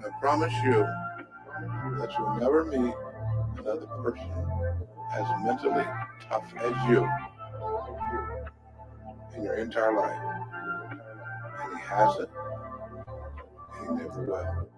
I promise you that you'll never meet another person as mentally tough as you in your entire life. And he hasn't, and he never will.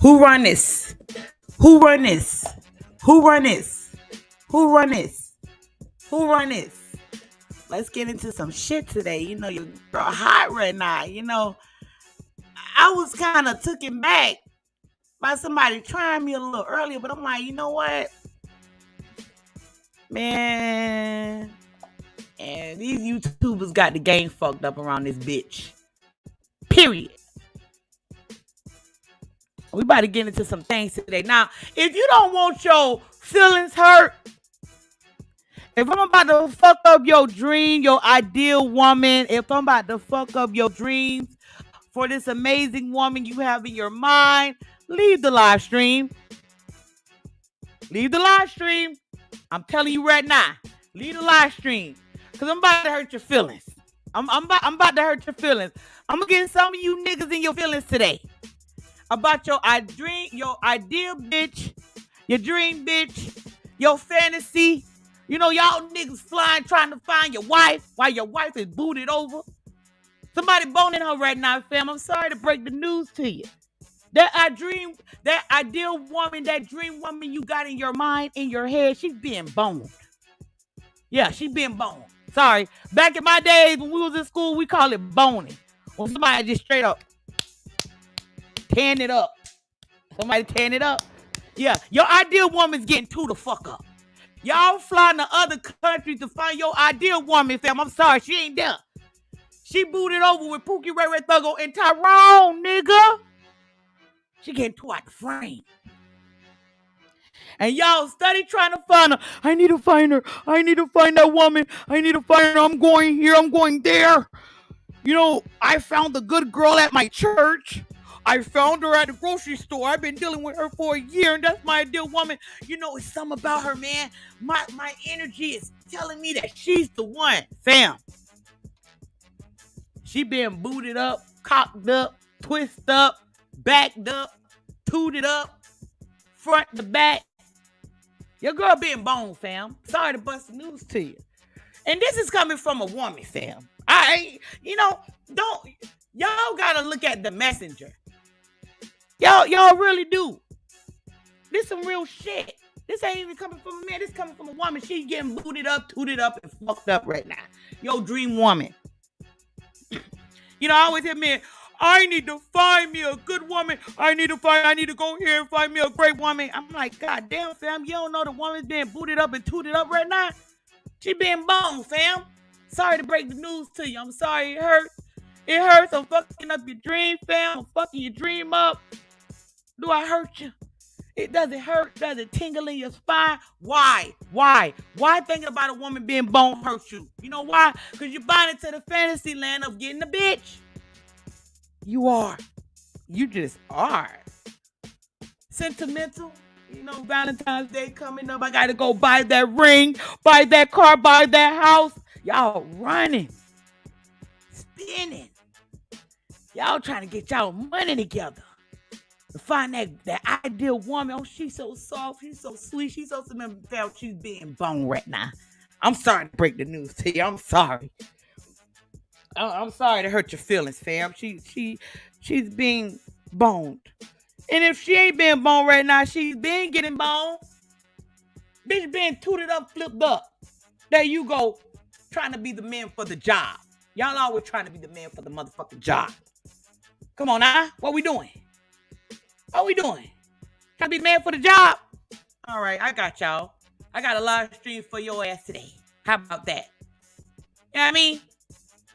Who run this? Who run this? Who run this? Who run this? Who run this? Let's get into some shit today. You know, your girl hot right now. You know, I was kind of taken back by somebody trying me a little earlier, but I'm like, you know what? Man, and these YouTubers got the game fucked up around this bitch. Period. We about to get into some things today. Now, if you don't want your feelings hurt, if I'm about to fuck up your dream, your ideal woman, if I'm about to fuck up your dreams for this amazing woman you have in your mind, leave the live stream. Leave the live stream. I'm telling you right now, leave the live stream. Because I'm about to hurt your feelings. I'm about to hurt your feelings. I'm going to get some of you niggas in your feelings today. About your ideal bitch, your dream bitch, your fantasy. You know, y'all niggas flying trying to find your wife while your wife is booted over. Somebody boning her right now, fam. I'm sorry to break the news to you. That ideal woman, that dream woman you got in your mind, in your head, she's being boned. Yeah, she's being boned. Sorry. Back in my days when we was in school, we call it boning. When somebody just straight up tearing it up. Somebody tearing it up. Yeah, your ideal woman's getting to the fuck up. Y'all flying to other countries to find your ideal woman, fam. I'm sorry, she ain't there. She booted over with Pookie Ray Ray Thuggo and Tyrone, nigga. She getting too out the frame. And y'all study trying to find her. I need to find her. I need to find that woman. I need to find her. I'm going here. I'm going there. You know, I found the good girl at my church. I found her at the grocery store. I've been dealing with her for a year, and that's my ideal woman. You know, it's something about her, man. My energy is telling me that she's the one. Fam. She been booted up, cocked up, twisted up, backed up, tooted up, front to back. Your girl being boned, fam. Sorry to bust the news to you. And this is coming from a woman, fam. Y'all gotta look at the messenger. Y'all really do. This some real shit. This ain't even coming from a man. This coming from a woman. She's getting booted up, tooted up, and fucked up right now. Yo, dream woman. You know, I always hear men, I need to find me a good woman. I need to go here and find me a great woman. I'm like, God damn, fam, you don't know the woman's being booted up and tooted up right now? She being boned, fam. Sorry to break the news to you. I'm sorry it hurts. It hurts. I'm fucking up your dream, fam. I'm fucking your dream up. Do I hurt you? It doesn't hurt. Does it tingle in your spine? Why? Why thinking about a woman being boned hurts you? You know why? Because you're buying into the fantasy land of getting a bitch. You are. You just are. Sentimental. You know, Valentine's Day coming up. I got to go buy that ring, buy that car, buy that house. Y'all running. Spinning. Y'all trying to get y'all money together. To find that ideal woman. Oh, she's so soft. She's so sweet. She's so sentimental. She's being boned right now. I'm sorry to break the news to you. I'm sorry. I'm sorry to hurt your feelings, fam. She's being boned. And if she ain't being boned right now, she's been getting boned. Bitch being tooted up, flipped up. There you go. Trying to be the man for the job. Y'all always trying to be the man for the motherfucking job. Come on now. What we doing? What we doing? Trying to be the man for the job? All right, I got y'all. I got a live stream for your ass today. How about that? You know what I mean?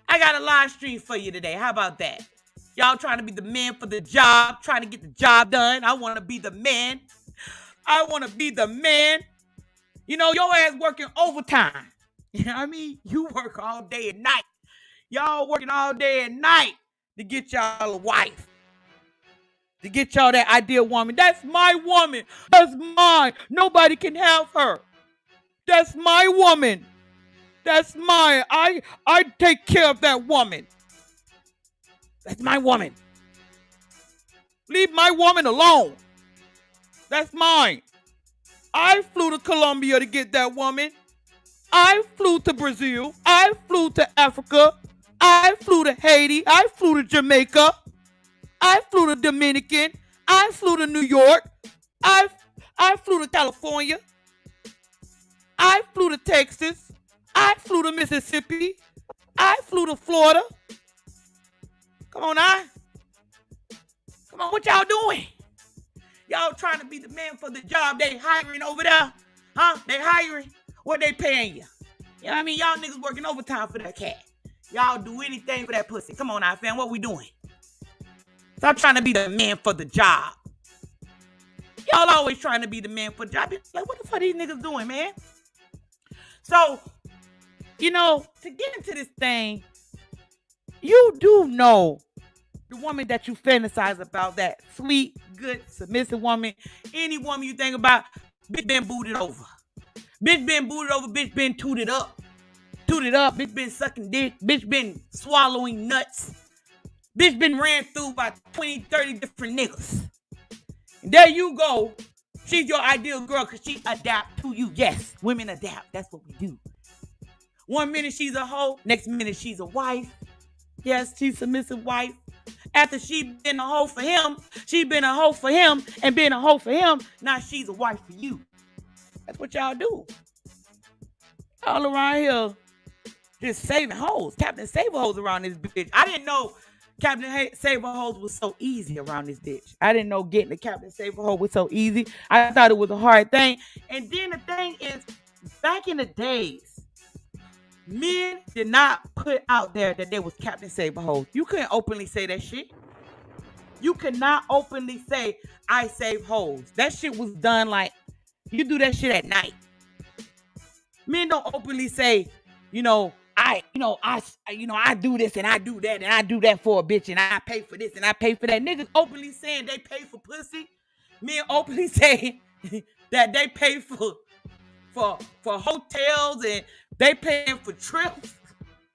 I got a live stream for you today. How about that? Y'all trying to be the man for the job, trying to get the job done. I want to be the man. I want to be the man. You know, your ass working overtime. You know what I mean? You work all day and night. Y'all working all day and night to get y'all a wife. To get y'all that ideal woman. That's my woman. That's mine. Nobody can have her. That's my woman. That's mine. I take care of that woman. That's my woman. Leave my woman alone. That's mine. I flew to Colombia to get that woman. I flew to Brazil. I flew to Africa. I flew to Haiti. I flew to Jamaica. I flew to Dominican. I flew to New York. I flew to California. I flew to Texas. I flew to Mississippi. I flew to Florida. Come on now. Come on, what y'all doing? Y'all trying to be the man for the job they hiring over there? Huh? They hiring? What they paying you? You know what I mean? Y'all niggas working overtime for that cat. Y'all do anything for that pussy. Come on now, fam. What we doing? Stop trying to be the man for the job. Y'all always trying to be the man for the job. Like, what the fuck these niggas doing, man? So, you know, to get into this thing, you do know the woman that you fantasize about, that sweet, good, submissive woman, any woman you think about, bitch been booted over. Bitch been booted over, bitch been tooted up. Tooted up, bitch been sucking dick, bitch been swallowing nuts. Bitch been ran through by 20, 30 different niggas. And there you go. She's your ideal girl because she adapt to you. Yes, women adapt. That's what we do. One minute she's a hoe, next minute she's a wife. Yes, she's a submissive wife. After she been a hoe for him, she been a hoe for him and been a hoe for him. Now she's a wife for you. That's what y'all do. All around here, just saving hoes. Captain Saver hoes around this bitch. I didn't know Captain Saver hoes was so easy around this bitch. I didn't know getting the Captain Saver hoe was so easy. I thought it was a hard thing. And then the thing is, back in the days, men did not put out there that they was Captain Saver hoes. You couldn't openly say that shit. You could not openly say, I save hoes. That shit was done like, you do that shit at night. Men don't openly say, I do this and I do that and I do that for a bitch and I pay for this and I pay for that. Niggas openly saying they pay for pussy. Men openly saying that they pay for hotels and they paying for trips.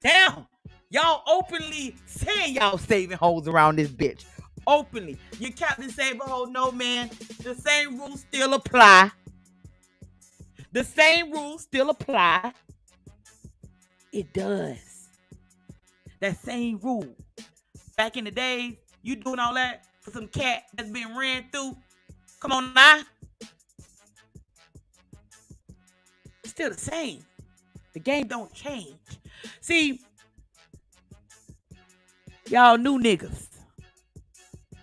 Damn. Y'all openly saying y'all saving hoes around this bitch. Openly. You Captain Saver hoe, no man. The same rules still apply. The same rules still apply. It does. That same rule. Back in the days, you doing all that for some cat that's been ran through. Come on now. Still the same. The game don't change. See, y'all new niggas.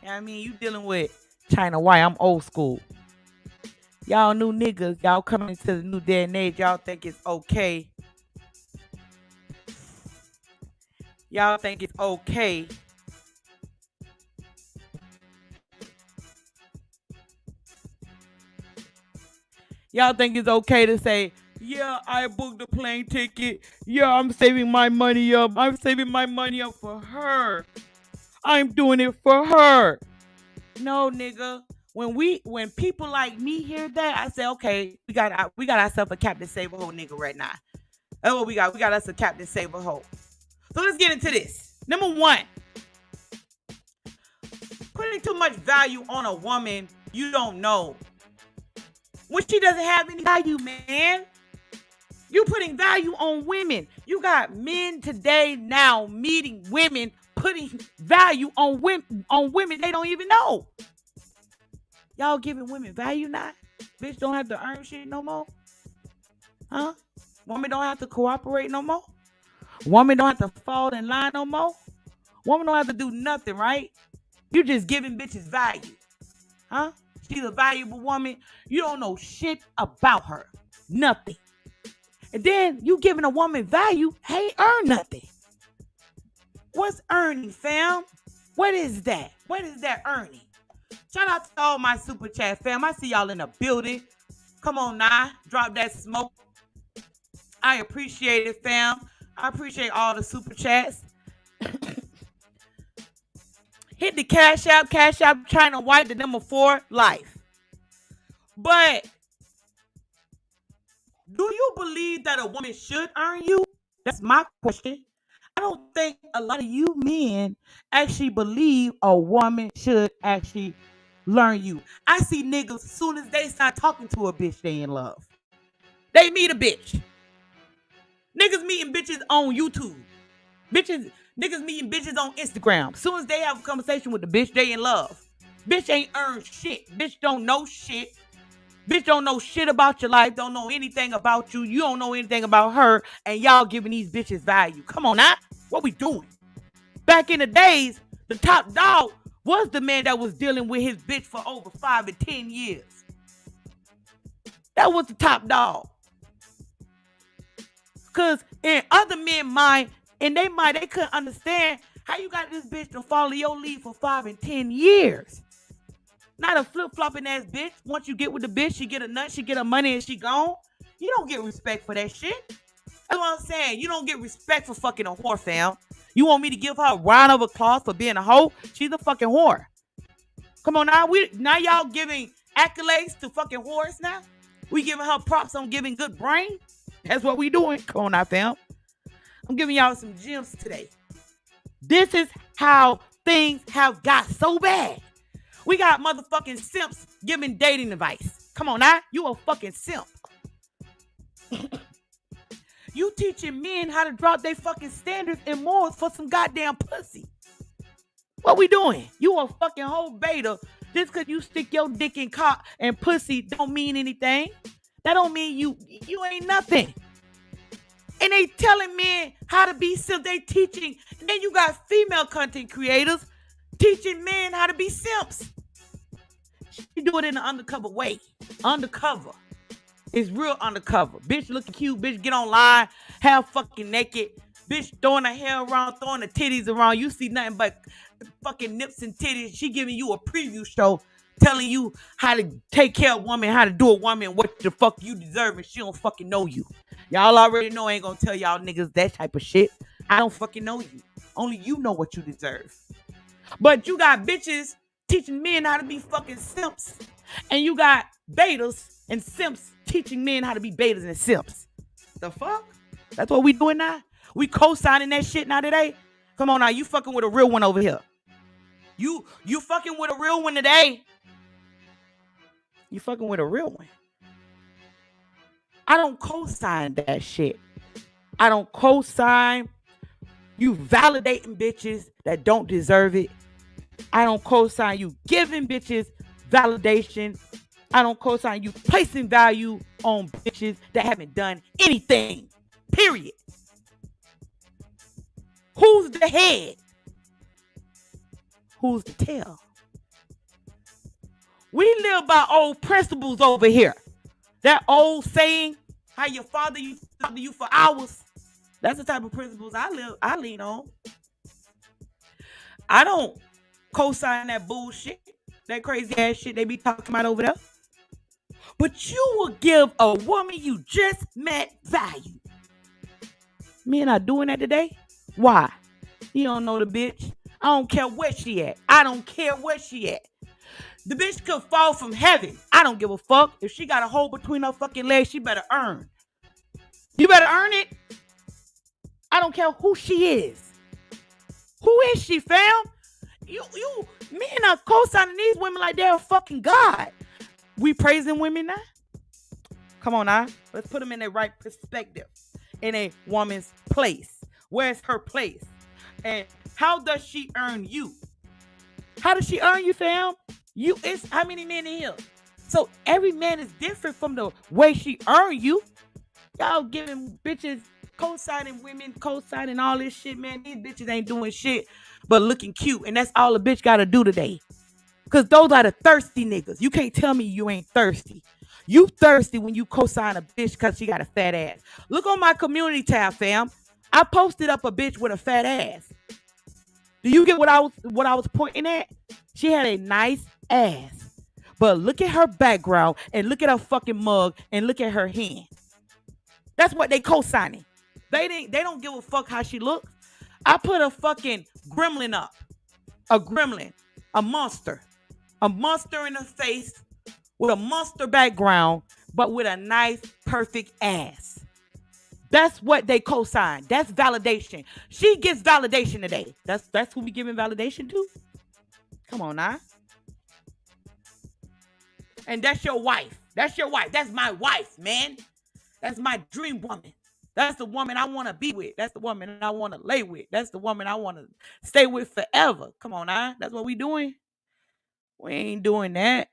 You know what I mean? You dealing with China White. I'm old school. Y'all new niggas, y'all coming into the new day and age, y'all think it's okay. Y'all think it's okay. Y'all think it's okay to say, yeah, I booked a plane ticket. Yeah, I'm saving my money up. I'm saving my money up for her. I'm doing it for her. No, nigga. When people like me hear that, I say, okay, we got ourselves a Captain Saver hoe nigga right now. That's what we got. We got us a Captain Saver hoe. So let's get into this. Number one, putting too much value on a woman you don't know when she doesn't have any value, man. You putting value on women. You got men today now meeting women, putting value on women they don't even know. Y'all giving women value now? Bitch don't have to earn shit no more? Huh? Woman don't have to cooperate no more? Woman don't have to fall in line no more? Woman don't have to do nothing, right? You just giving bitches value. Huh? She's a valuable woman. You don't know shit about her. Nothing. And then you giving a woman value, hey, earn nothing. What's earning, fam? What is that? What is that earning? Shout out to all my super chat fam. I see y'all in the building. Come on now. Drop that smoke. I appreciate it, fam. I appreciate all the super chats. Hit the cash out, trying to wipe the number 4 life. But do you believe that a woman should earn you? That's my question. I don't think a lot of you men actually believe a woman should actually learn you. I see niggas, as soon as they start talking to a bitch, they in love. They meet a bitch. Niggas meeting bitches on YouTube. Niggas meeting bitches on Instagram. As soon as they have a conversation with the bitch, they in love. Bitch ain't earned shit. Bitch don't know shit. Bitch don't know shit about your life. Don't know anything about you. You don't know anything about her. And y'all giving these bitches value. Come on now. What we doing? Back in the days, the top dog was the man that was dealing with his bitch for over 5 and 10 years. That was the top dog. Because in other men's mind, in their mind, they couldn't understand how you got this bitch to follow your lead for 5 and 10 years. Not a flip-flopping ass bitch. Once you get with the bitch, she get a nut, she get her money, and she gone. You don't get respect for that shit. That's what I'm saying. You don't get respect for fucking a whore, fam. You want me to give her a round of applause for being a hoe? She's a fucking whore. Come on now. Now y'all giving accolades to fucking whores now? We giving her props on giving good brain? That's what we doing. Come on now, fam. I'm giving y'all some gems today. This is how things have got so bad. We got motherfucking simps giving dating advice. Come on now. You a fucking simp. You teaching men how to drop their fucking standards and morals for some goddamn pussy. What we doing? You a fucking whole beta. Just because you stick your dick in cock and pussy don't mean anything. That don't mean you ain't nothing. And they telling men how to be simp. They teaching. And then you got female content creators teaching men how to be simps. She do it in an undercover way. Undercover. It's real undercover. Bitch looking cute. Bitch get online. Half fucking naked. Bitch throwing her hair around. Throwing her titties around. You see nothing but fucking nips and titties. She giving you a preview show. Telling you how to take care of a woman. How to do a woman. What the fuck you deserve. And she don't fucking know you. Y'all already know I ain't gonna tell y'all niggas that type of shit. I don't fucking know you. Only you know what you deserve. But you got bitches teaching men how to be fucking simps. And you got betas and simps teaching men how to be betas and simps. The fuck? That's what we doing now? We co-signing that shit now today? Come on now, you fucking with a real one over here. You fucking with a real one today. You fucking with a real one. I don't co-sign that shit. I don't co-sign you validating bitches that don't deserve it. I don't co-sign you giving bitches validation. I don't co-sign you placing value on bitches that haven't done anything. Period. Who's the head? Who's the tail? We live by old principles over here. That old saying, how your father used to talk to you for hours. That's the type of principles I lean on. I don't co-sign that bullshit, that crazy ass shit they be talking about over there. But you will give a woman you just met value. Men are doing that today. Why? You don't know the bitch. I don't care where she at. I don't care where she at. The bitch could fall from heaven. I don't give a fuck. If she got a hole between her fucking legs, she better earn. You better earn it. I don't care who she is. Who is she, fam? You men are co-signing these women like they're a fucking god. We praising women now? Come on now. Let's put them in the right perspective. In a woman's place. Where's her place? And how does she earn you? How does she earn you, fam? It's how many men in here? So every man is different from the way she earn you. Y'all giving bitches co-signing women, co-signing all this shit, man. These bitches ain't doing shit but looking cute. And that's all a bitch gotta do today. Because those are the thirsty niggas. You can't tell me you ain't thirsty. You thirsty when you co-sign a bitch because she got a fat ass. Look on my community tab, fam. I posted up a bitch with a fat ass. Do you get what I was pointing at? She had a nice ass. But look at her background and look at her fucking mug and look at her hand. That's what they co-signing. They don't give a fuck how she looks. I put a fucking gremlin up. A gremlin. A monster. A monster in her face with a monster background, but with a nice, perfect ass. That's what they co-sign. That's validation. She gets validation today. That's who we giving validation to? Come on now. And that's your wife. That's your wife. That's my wife, man. That's my dream woman. That's the woman I want to be with. That's the woman I want to lay with. That's the woman I want to stay with forever. Come on now. That's what we doing. We ain't doing that.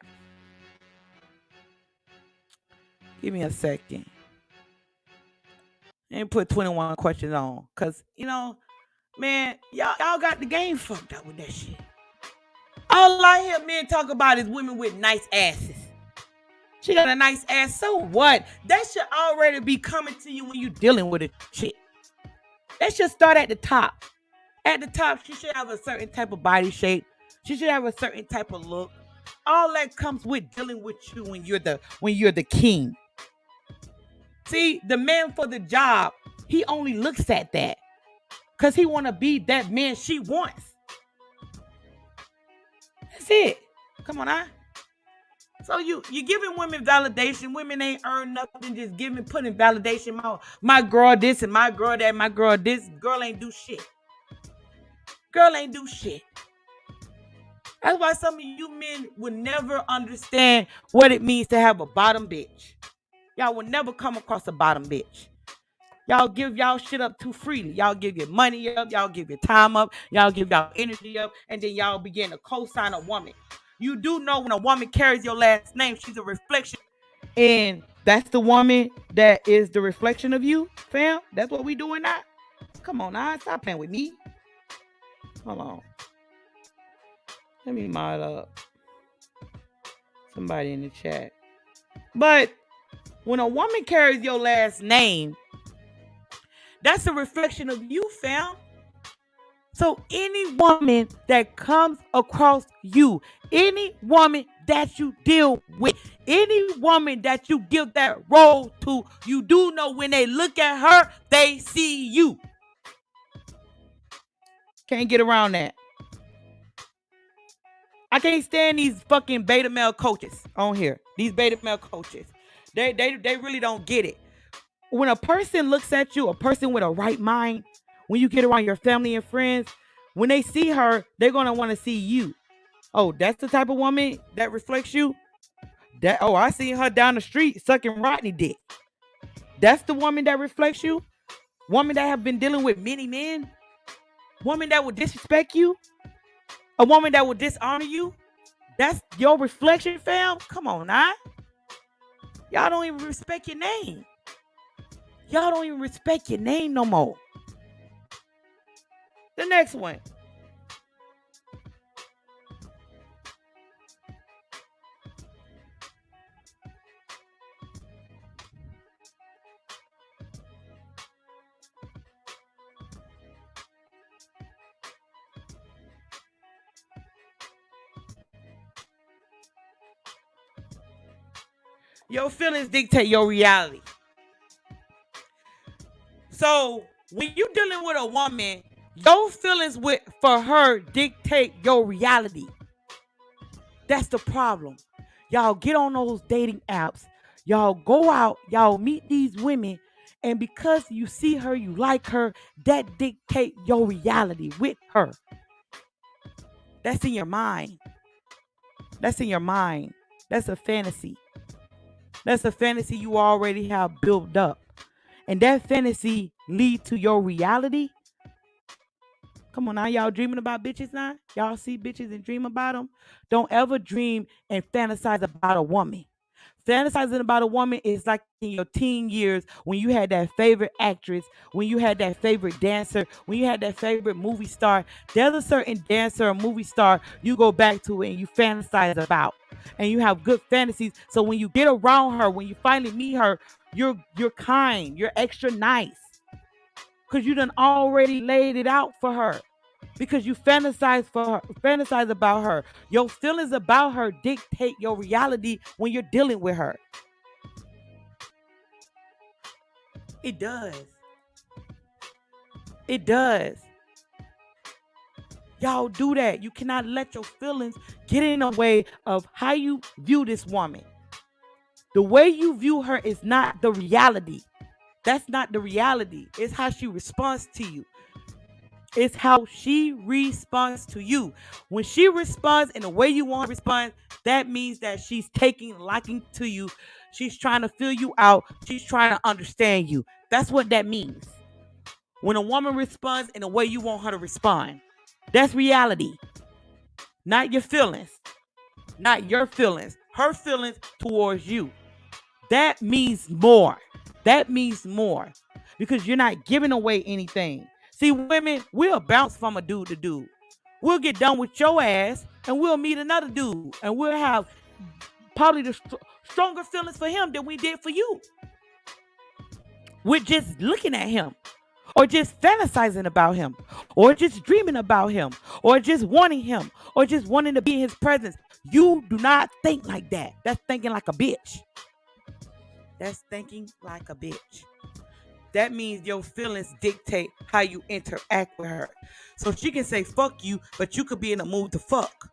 Give me a second. And put 21 questions on. Cause man, y'all got the game fucked up with that shit. All I hear men talk about is women with nice asses. She got a nice ass, so what? That should already be coming to you when you dealing with it. Shit. That should start at the top. At the top, she should have a certain type of body shape. She should have a certain type of look. All that comes with dealing with you when you're the king. See, the man for the job, he only looks at that because he want to be that man she wants. That's it. Come on, now. So you're giving women validation. Women ain't earned nothing, just putting validation. My girl this and my girl that, my girl this. Girl ain't do shit. Girl ain't do shit. That's why some of you men will never understand what it means to have a bottom bitch. Y'all will never come across a bottom bitch. Y'all give y'all shit up too freely. Y'all give your money up. Y'all give your time up. Y'all give y'all energy up. And then y'all begin to co-sign a woman. You do know when a woman carries your last name, she's a reflection. And that's the woman that is the reflection of you, fam. That's what we doing now. Come on now. Stop playing with me. Hold on. Let me mod up somebody in the chat. But when a woman carries your last name, that's a reflection of you, fam. So any woman that comes across you, any woman that you deal with, any woman that you give that role to, you do know when they look at her, they see you. Can't get around that. I can't stand these fucking beta male coaches on here. These beta male coaches. They really don't get it. When a person looks at you, a person with a right mind, when you get around your family and friends, when they see her, they're going to want to see you. Oh, that's the type of woman that reflects you? I seen her down the street sucking Rodney dick. That's the woman that reflects you? Woman that have been dealing with many men? Woman that will disrespect you? A woman that will dishonor you? That's your reflection, fam? Come on, now. Y'all don't even respect your name. Y'all don't even respect your name no more. The next one. Your feelings dictate your reality. So when you're dealing with a woman, your feelings for her dictate your reality. That's the problem. Y'all get on those dating apps. Y'all go out. Y'all meet these women. And because you see her, you like her, that dictate your reality with her. That's in your mind. That's in your mind. That's a fantasy. That's a fantasy you already have built up. And that fantasy lead to your reality. Come on now, y'all dreaming about bitches now? Y'all see bitches and dream about them? Don't ever dream and fantasize about a woman. Fantasizing about a woman is like in your teen years when you had that favorite actress, when you had that favorite dancer, when you had that favorite movie star. There's a certain dancer or movie star you go back to and you fantasize about. And you have good fantasies. So when you get around her, when you finally meet her, you're kind, you're extra nice. Because you done already laid it out for her. Because you fantasize about her. Your feelings about her dictate your reality when you're dealing with her. It does. It does. Y'all do that. You cannot let your feelings get in the way of how you view this woman. The way you view her is not the reality. That's not the reality. It's how she responds to you. It's how she responds to you. When she responds in the way you want to respond, that means that she's taking liking to you. She's trying to fill you out. She's trying to understand you. That's what that means. When a woman responds in the way you want her to respond, that's reality, not your feelings. not your feelings, her feelings towards you. That means more. That means more because you're not giving away anything. See, women, we'll bounce from a dude to dude. We'll get done with your ass and we'll meet another dude and we'll have probably the stronger feelings for him than we did for you. We're just looking at him or just fantasizing about him or just dreaming about him or just wanting him or just wanting to be in his presence. You do not think like that. That's thinking like a bitch. That's thinking like a bitch. That means your feelings dictate how you interact with her. So she can say fuck you, but you could be in a mood to fuck.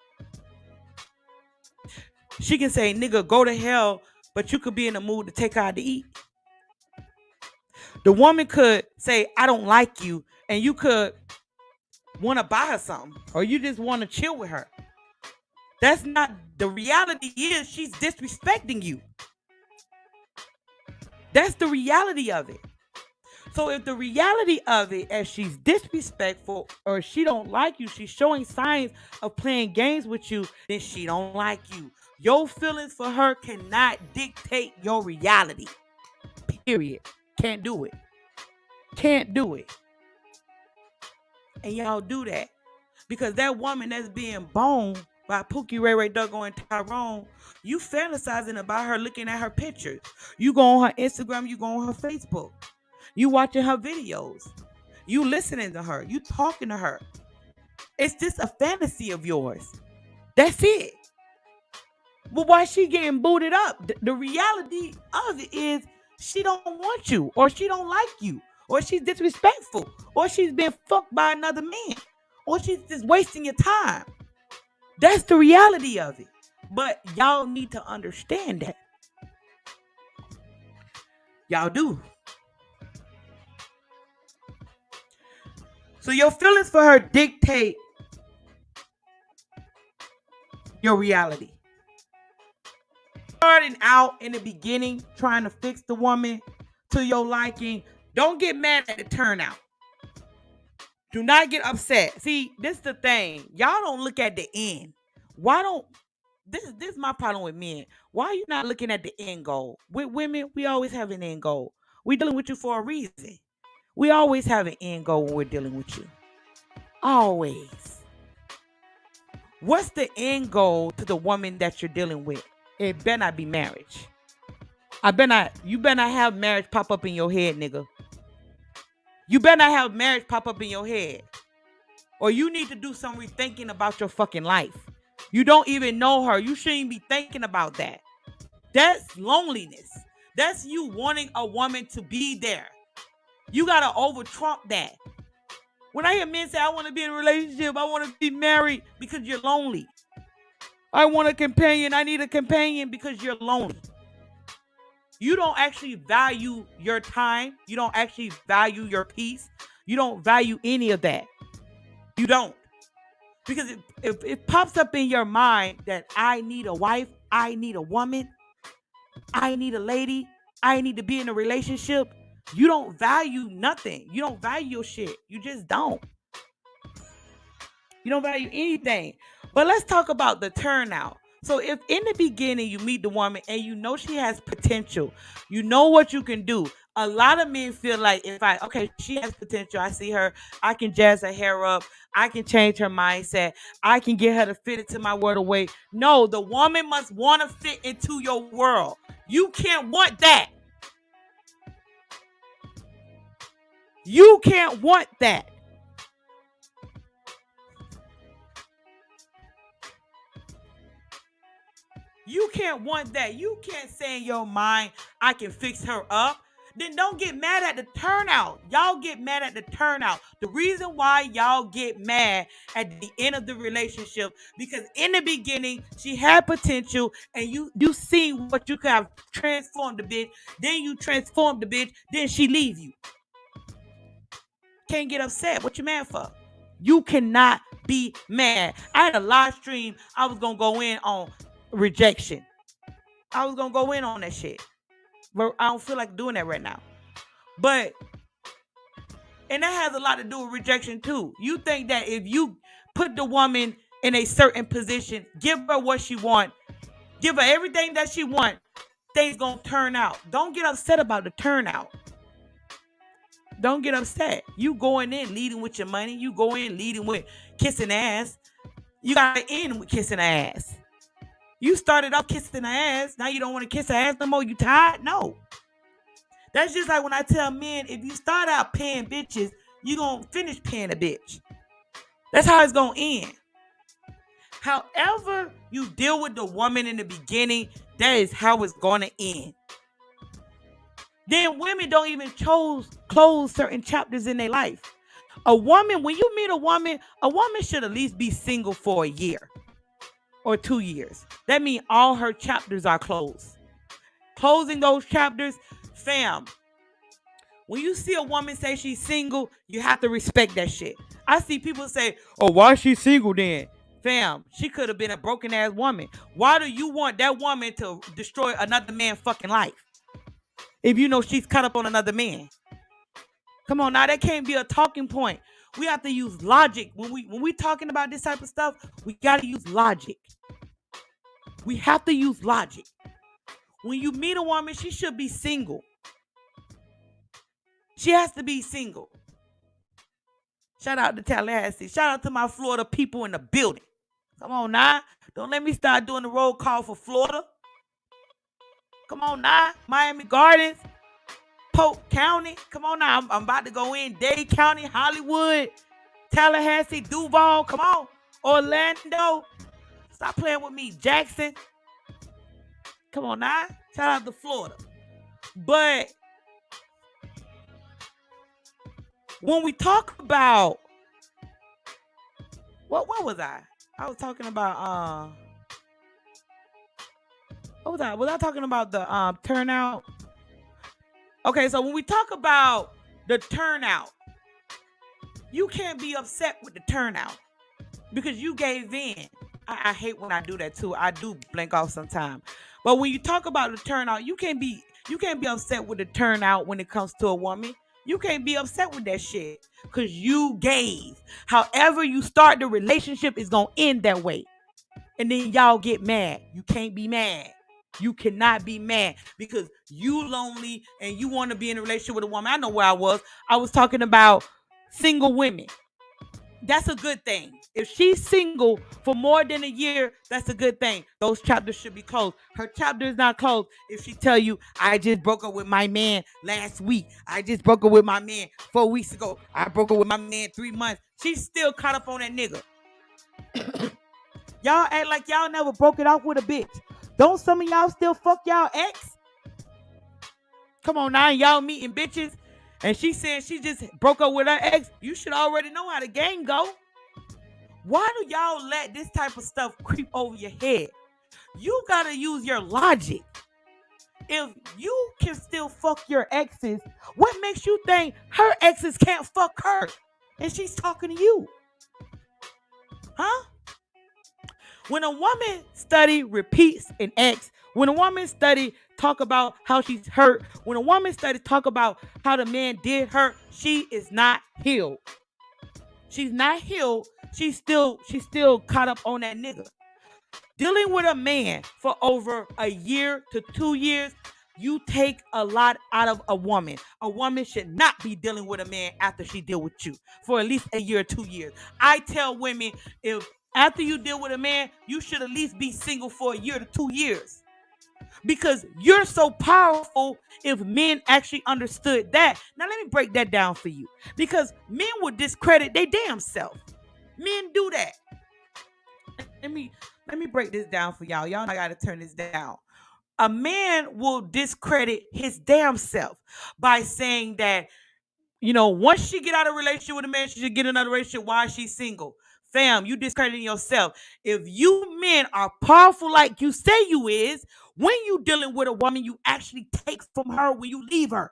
She can say nigga go to hell, but you could be in a mood to take her out to eat. The woman could say I don't like you, and you could want to buy her something, or you just want to chill with her. That's not the reality. Is she's disrespecting you. That's the reality of it. So if the reality of it as she's disrespectful or she don't like you, she's showing signs of playing games with you, then she don't like you. Your feelings for her cannot dictate your reality. Period. Can't do it. Can't do it. And y'all do that. Because that woman that's being boned by Pookie, Ray Ray, Duggo, and Tyrone, you fantasizing about her looking at her pictures. You go on her Instagram, you go on her Facebook. You watching her videos. You listening to her. You talking to her. It's just a fantasy of yours. That's it. But why she getting booted up? The reality of it is she don't want you, or she don't like you, or she's disrespectful, or she's been fucked by another man, or she's just wasting your time. That's the reality of it. But y'all need to understand that. Y'all do. So your feelings for her dictate your reality. Starting out in the beginning, trying to fix the woman to your liking, don't get mad at the turnout. Do not get upset. See, this is the thing. Y'all don't look at the end. Why don't this is my problem with men. Why are you not looking at the end goal? With women, we always have an end goal. We're dealing with you for a reason. We always have an end goal when we're dealing with you. Always. What's the end goal to the woman that you're dealing with? It better not be marriage. You better not have marriage pop up in your head, nigga. You better not have marriage pop up in your head. Or you need to do some rethinking about your fucking life. You don't even know her. You shouldn't be thinking about that. That's loneliness. That's you wanting a woman to be there. You gotta over trump that. When I hear men say, I want to be in a relationship, I want to be married, because you're lonely. I want a companion, I need a companion, because you're lonely. You don't actually value your time. You don't actually value your peace. You don't value any of that. You don't. Because if it pops up in your mind that I need a wife, I need a woman, I need a lady, I need to be in a relationship, you don't value nothing. You don't value your shit. You just don't. You don't value anything. But let's talk about the turnout. So if in the beginning you meet the woman and you know she has potential, you know what you can do. A lot of men feel like she has potential. I see her. I can jazz her hair up. I can change her mindset. I can get her to fit into my world away. No, the woman must want to fit into your world. You can't want that. You can't want that. You can't want that. You can't say in your mind, I can fix her up. Then don't get mad at the turnout. Y'all get mad at the turnout. The reason why y'all get mad at the end of the relationship, because in the beginning, she had potential and you seen what you could have transformed the bitch. Then you transformed the bitch. Then she leave you. Can't get upset. What you mad for? You cannot be mad. I had a live stream. I was going to go in on rejection. I was gonna go in on that shit, but I don't feel like doing that right now. And that has a lot to do with rejection too. You think that if you put the woman in a certain position, give her what she want, give her everything that she want, things gonna turn out. Don't get upset about the turnout. Don't get upset. You going in leading with your money. You go in leading with kissing ass. You gotta end with kissing ass. You started off kissing ass. Now you don't want to kiss her ass no more. You tired? No. That's just like when I tell men, if you start out paying bitches, you gonna finish paying a bitch. That's how it's gonna end. However you deal with the woman in the beginning, that is how it's gonna end. Then women don't even close certain chapters in their life. A woman, when you meet a woman should at least be single for a year or 2 years. That means all her chapters are closed. Closing those chapters, fam. When you see a woman say she's single, you have to respect that shit. I see people say, "Oh, why is she single then?" Fam, she could have been a broken ass woman. Why do you want that woman to destroy another man's fucking life if you know she's caught up on another man? Come on now, that can't be a talking point. We have to use logic when we talking about this type of stuff. We gotta use logic. We have to use logic. When you meet a woman, she should be single. She has to be single. Shout out to Tallahassee. Shout out to my Florida people in the building. Come on now. Don't let me start doing the roll call for Florida. Come on now. Miami Gardens, Polk County. Come on now. I'm about to go in. Dade County, Hollywood, Tallahassee, Duval. Come on. Orlando. Stop playing with me. Jackson. Come on now. Shout out to Florida. But when we talk about what was I? I was talking about what was I? Was I talking about the turnout? Okay, so when we talk about the turnout, you can't be upset with the turnout because you gave in. I hate when I do that too. I do blank off sometimes. But when you talk about the turnout, you can't be upset with the turnout when it comes to a woman. You can't be upset with that shit because you gave. However you start the relationship is going to end that way. And then y'all get mad. You can't be mad. You cannot be mad because you lonely and you want to be in a relationship with a woman. I know where I was. I was talking about single women. That's a good thing. If she's single for more than a year, that's a good thing. Those chapters should be closed. Her chapter is not closed if she tell you, I just broke up with my man last week. I just broke up with my man 4 weeks ago. I broke up with my man 3 months. She's still caught up on that nigga. Y'all act like y'all never broke it off with a bitch. Don't some of y'all still fuck y'all ex? Come on now, y'all meeting bitches and she saying she just broke up with her ex. You should already know how the game go. Why do y'all let this type of stuff creep over your head? You gotta use your logic. If you can still fuck your exes, what makes you think her exes can't fuck her? And she's talking to you. Huh? When a woman study repeats an ex, when a woman study talk about how she's hurt, when a woman study talk about how the man did her, she is not healed. She's not healed. She's still caught up on that nigga. Dealing with a man for over a year to 2 years, you take a lot out of a woman. A woman should not be dealing with a man after she deal with you for at least a year or 2 years. I tell women, if after you deal with a man, you should at least be single for a year to 2 years. Because you're so powerful if men actually understood that. Now let me break that down for you. Because men would discredit their damn self. Men do that. Let me break this down for y'all. Y'all, I gotta turn this down. A man will discredit his damn self by saying that, once she get out of a relationship with a man, she should get another relationship while she's single. Fam, you discrediting yourself. If you men are powerful like you say you is, when you dealing with a woman, you actually take from her when you leave her.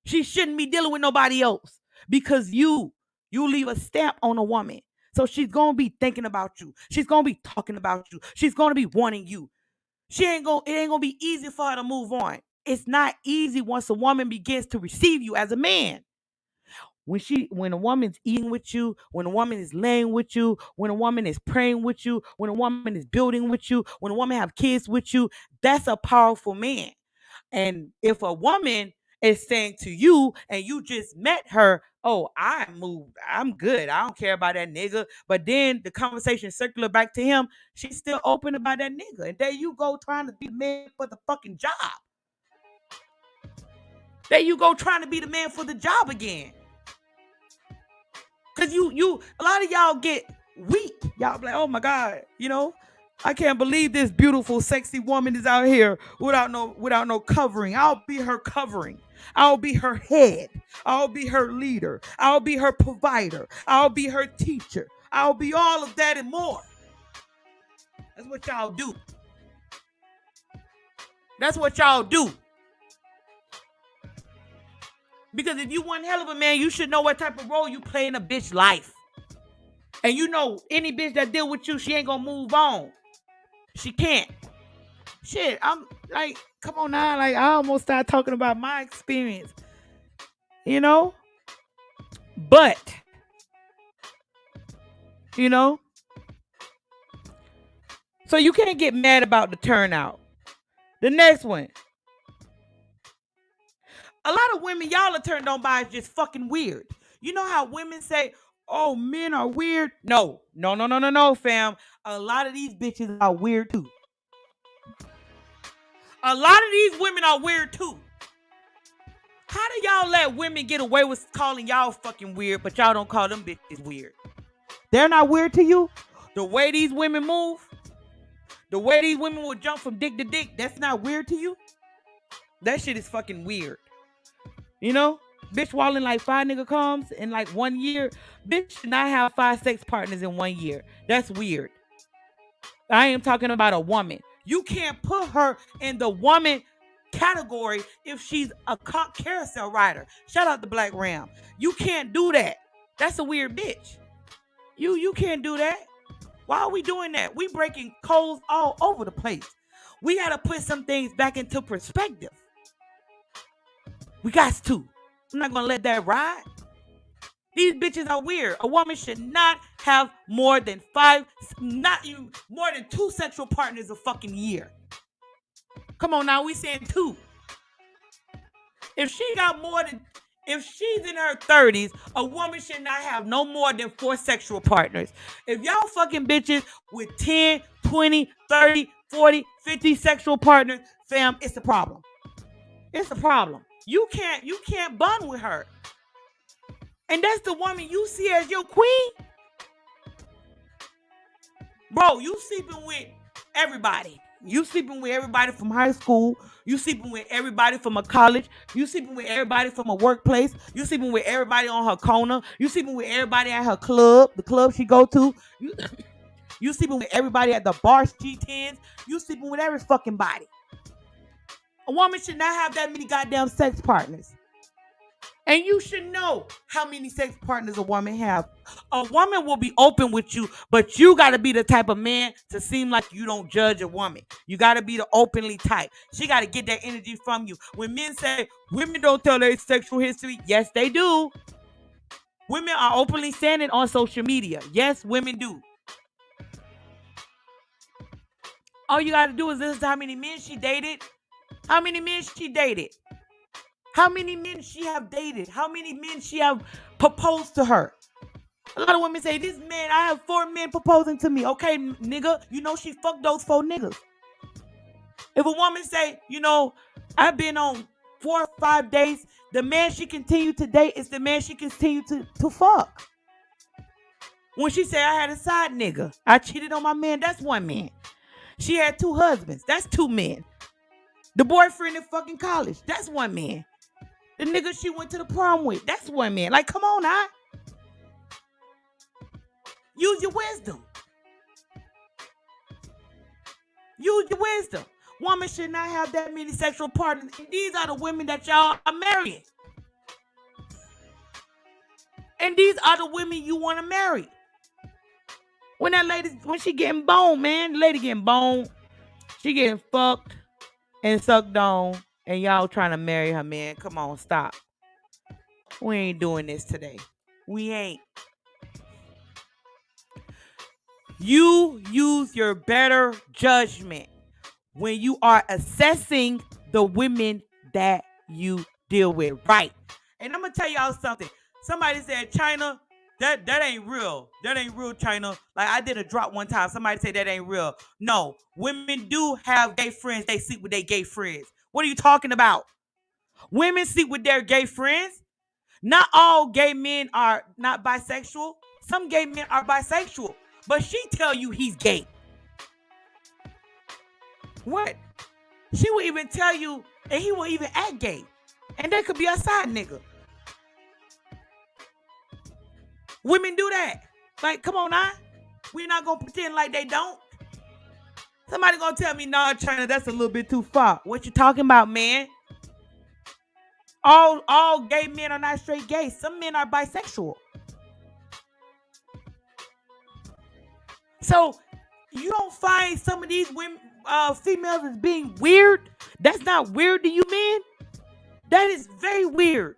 She shouldn't be dealing with nobody else because you leave a stamp on a woman. So she's going to be thinking about you. She's going to be talking about you. She's going to be wanting you. It ain't going to be easy for her to move on. It's not easy once a woman begins to receive you as a man. when a woman's eating with you, when a woman is laying with you, when a woman is praying with you, when a woman is building with you, when a woman have kids with you, that's a powerful man. And if a woman is saying to you and you just met her, oh, I moved, I'm good, I don't care about that nigga. But then the conversation circular back to him, she's still open about that nigga. And there you go trying to be the man for the fucking job. There you go trying to be the man for the job again. Cause you a lot of y'all get weak. Y'all be like, oh my God, I can't believe this beautiful, sexy woman is out here without no covering. I'll be her covering. I'll be her head. I'll be her leader. I'll be her provider. I'll be her teacher. I'll be all of that and more. That's what y'all do. That's what y'all do. Because if you one hell of a man, you should know what type of role you play in a bitch life. And you know, any bitch that deal with you, she ain't gonna move on. She can't. Shit, I'm like, come on now. Like, I almost started talking about my experience. But, so you can't get mad about the turnout. The next one. A lot of women, y'all are turned on by is just fucking weird. You know how women say, oh, men are weird? No, fam. A lot of these bitches are weird too. A lot of these women are weird too. How do y'all let women get away with calling y'all fucking weird, but y'all don't call them bitches weird? They're not weird to you? The way these women move, the way these women will jump from dick to dick, that's not weird to you? That shit is fucking weird. Bitch walling like 5 nigga comes in like 1 year. Bitch should not have 5 sex partners in 1 year. That's weird. I am talking about a woman. You can't put her in the woman category if she's a carousel rider. Shout out to Black Ram. You can't do that. That's a weird bitch. You can't do that. Why are we doing that? We breaking codes all over the place. We got to put some things back into perspective. We got to. I'm not going to let that ride. These bitches are weird. A woman should not have more than 5, not even more than 2 sexual partners a fucking year. Come on now, we saying 2. If she's in her 30s, a woman should not have no more than 4 sexual partners. If y'all fucking bitches with 10, 20, 30, 40, 50 sexual partners, fam, it's a problem. It's a problem. You can't bond with her. And that's the woman you see as your queen. Bro, you sleeping with everybody. You sleeping with everybody from high school. You sleeping with everybody from a college. You sleeping with everybody from a workplace. You sleeping with everybody on her corner. You sleeping with everybody at her club, the club she go to. You sleeping with everybody at the bar she attends. You sleeping with every fucking body. A woman should not have that many goddamn sex partners. And you should know how many sex partners a woman have. A woman will be open with you, but you got to be the type of man to seem like you don't judge a woman. You got to be the openly type. She got to get that energy from you. When men say women don't tell their sexual history, yes, they do. Women are openly saying it on social media. Yes, women do. All you got to do is listen to how many men she dated. How many men she dated. How many men she have dated? How many men she have proposed to her? A lot of women say, this man, I have 4 men proposing to me. Okay, nigga, she fucked those 4 niggas. If a woman say, I've been on 4 or 5 dates, the man she continued to date is the man she continued to fuck. When she say, I had a side nigga, I cheated on my man, that's 1 man. She had 2 husbands, that's 2 men. The boyfriend in fucking college, that's 1 man. The nigga she went to the prom with, that's 1 man. Like, come on now. Use your wisdom. Use your wisdom. Women should not have that many sexual partners. And these are the women that y'all are marrying. And these are the women you want to marry. When she getting boned, man, the lady getting boned, she getting fucked and sucked on, and y'all trying to marry her, man. Come on, stop. We ain't doing this today. We ain't. You use your better judgment when you are assessing the women that you deal with, right? And I'm gonna tell y'all something. Somebody said, China, that ain't real. That ain't real, China. Like, I did a drop one time. Somebody said that ain't real. No, women do have gay friends. They sleep with their gay friends. What are you talking about? Women sleep with their gay friends. Not all gay men are not bisexual. Some gay men are bisexual. But she tell you he's gay. What? She will even tell you, and he will even act gay. And that could be a side nigga. Women do that. Like, come on now. We're not going to pretend like they don't. Somebody going to tell me, nah, China, that's a little bit too far. What you talking about, man? All gay men are not straight gay. Some men are bisexual. So you don't find some of these women, females as being weird? That's not weird to you, men? That is very weird.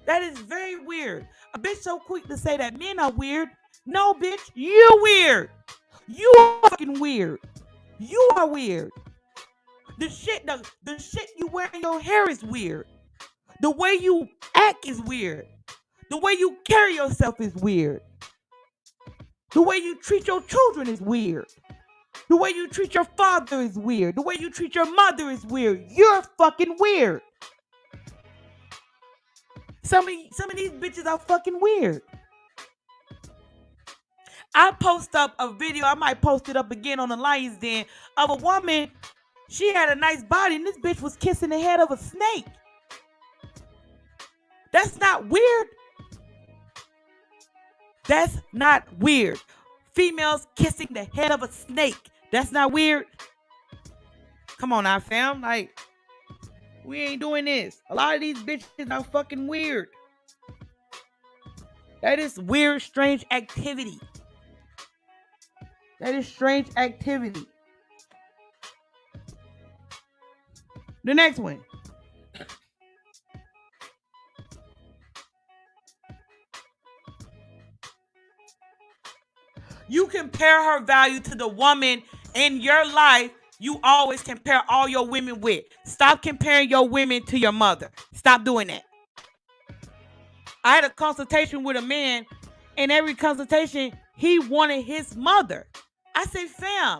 That is very weird. A bitch so quick to say that men are weird. No, bitch, you're weird. You are fucking weird. You are weird. The shit you wear in your hair is weird. The way you act is weird. The way you carry yourself is weird. The way you treat your children is weird. The way you treat your father is weird. The way you treat your mother is weird. You're fucking weird. Some of these bitches are fucking weird. I post up a video, I might post it up again on the Lions Den, of a woman. She had a nice body, and this bitch was kissing the head of a snake. That's not weird. That's not weird. Females kissing the head of a snake. That's not weird. Come on now, fam. Like, we ain't doing this. A lot of these bitches are fucking weird. That is weird, strange activity. That is strange activity. The next one. You compare her value to the woman in your life you always compare all your women with. Stop comparing your women to your mother. Stop doing that. I had a consultation with a man, and every consultation, he wanted his mother. I said, fam,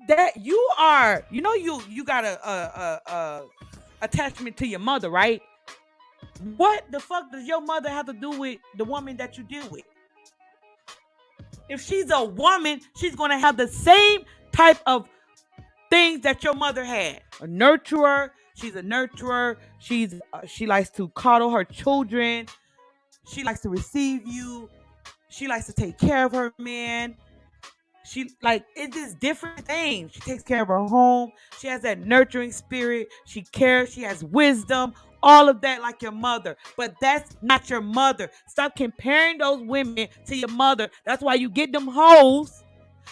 that you are, you got a attachment to your mother, right? What the fuck does your mother have to do with the woman that you deal with? If she's a woman, she's going to have the same type of things that your mother had. A nurturer. She's a nurturer. She likes to coddle her children. She likes to receive you. She likes to take care of her man. It's just different things. She takes care of her home. She has that nurturing spirit. She cares. She has wisdom. All of that like your mother. But that's not your mother. Stop comparing those women to your mother. That's why you get them hoes.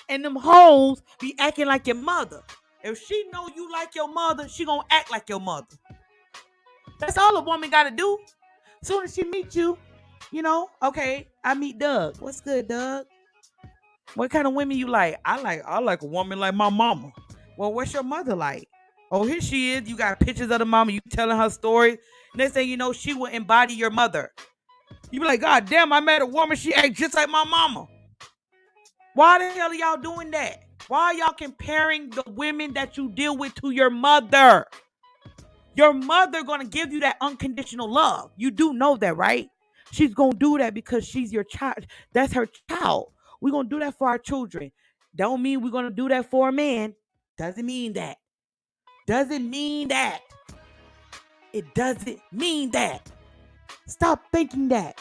And them hoes be acting like your mother. If she know you like your mother, she gonna act like your mother. That's all a woman gotta do. Soon as she meet you, okay, I meet Doug. What's good, Doug? What kind of women you like? I like a woman like my mama. Well, what's your mother like? Oh, here she is. You got pictures of the mama. You telling her stories. Next thing you know, she will embody your mother. You be like, God damn, I met a woman. She act just like my mama. Why the hell are y'all doing that? Why are y'all comparing the women that you deal with to your mother? Your mother gonna give you that unconditional love. You do know that, right? She's gonna do that because she's your child. That's her child. We're gonna do that for our children. Don't mean we're gonna do that for a man. Doesn't mean that. Doesn't mean that. It doesn't mean that. Stop thinking that.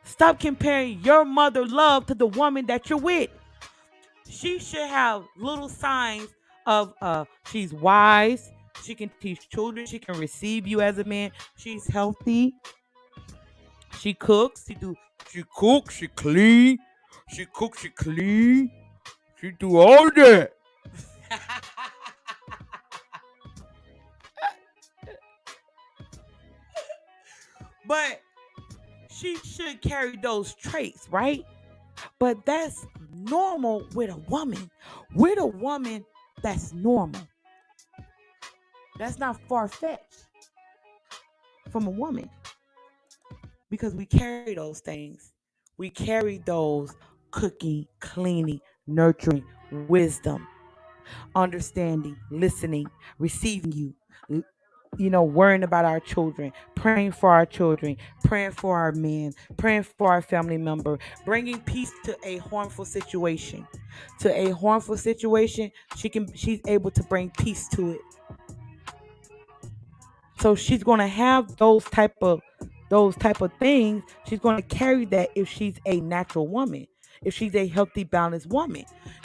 Stop comparing your mother love to the woman that you're with. She should have little signs of she's wise. She can teach children. She can receive you as a man. She's healthy. She cooks. She cooks. She clean. She cooks. She clean. She do all that. But she should carry those traits, right? But that's normal with a woman. With a woman, that's normal. That's not far fetched from a woman because we carry those things. We carry those cooking, cleaning, nurturing, wisdom, understanding, listening, receiving you, worrying about our children, praying for our children, praying for our men, praying for our family member, bringing peace to a harmful situation. To a harmful situation, she's able to bring peace to it. So she's gonna have those type of things. She's gonna carry that if she's a natural woman, if she's a healthy, balanced woman.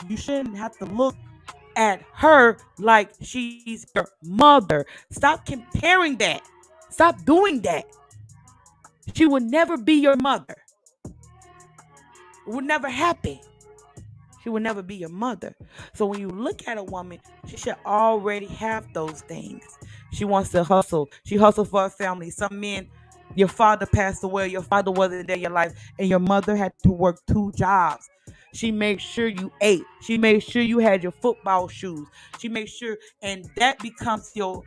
You shouldn't have to look at her like she's your mother. Stop comparing that. Stop doing that. She will never be your mother. It will never happen. She will never be your mother. So when you look at a woman, she should already have those things. She wants to hustle. She hustles for her family. Some men, your father passed away, your father wasn't there in your life, and your mother had to work 2 jobs. She made sure you ate. She made sure you had your football shoes. She made sure, and that becomes your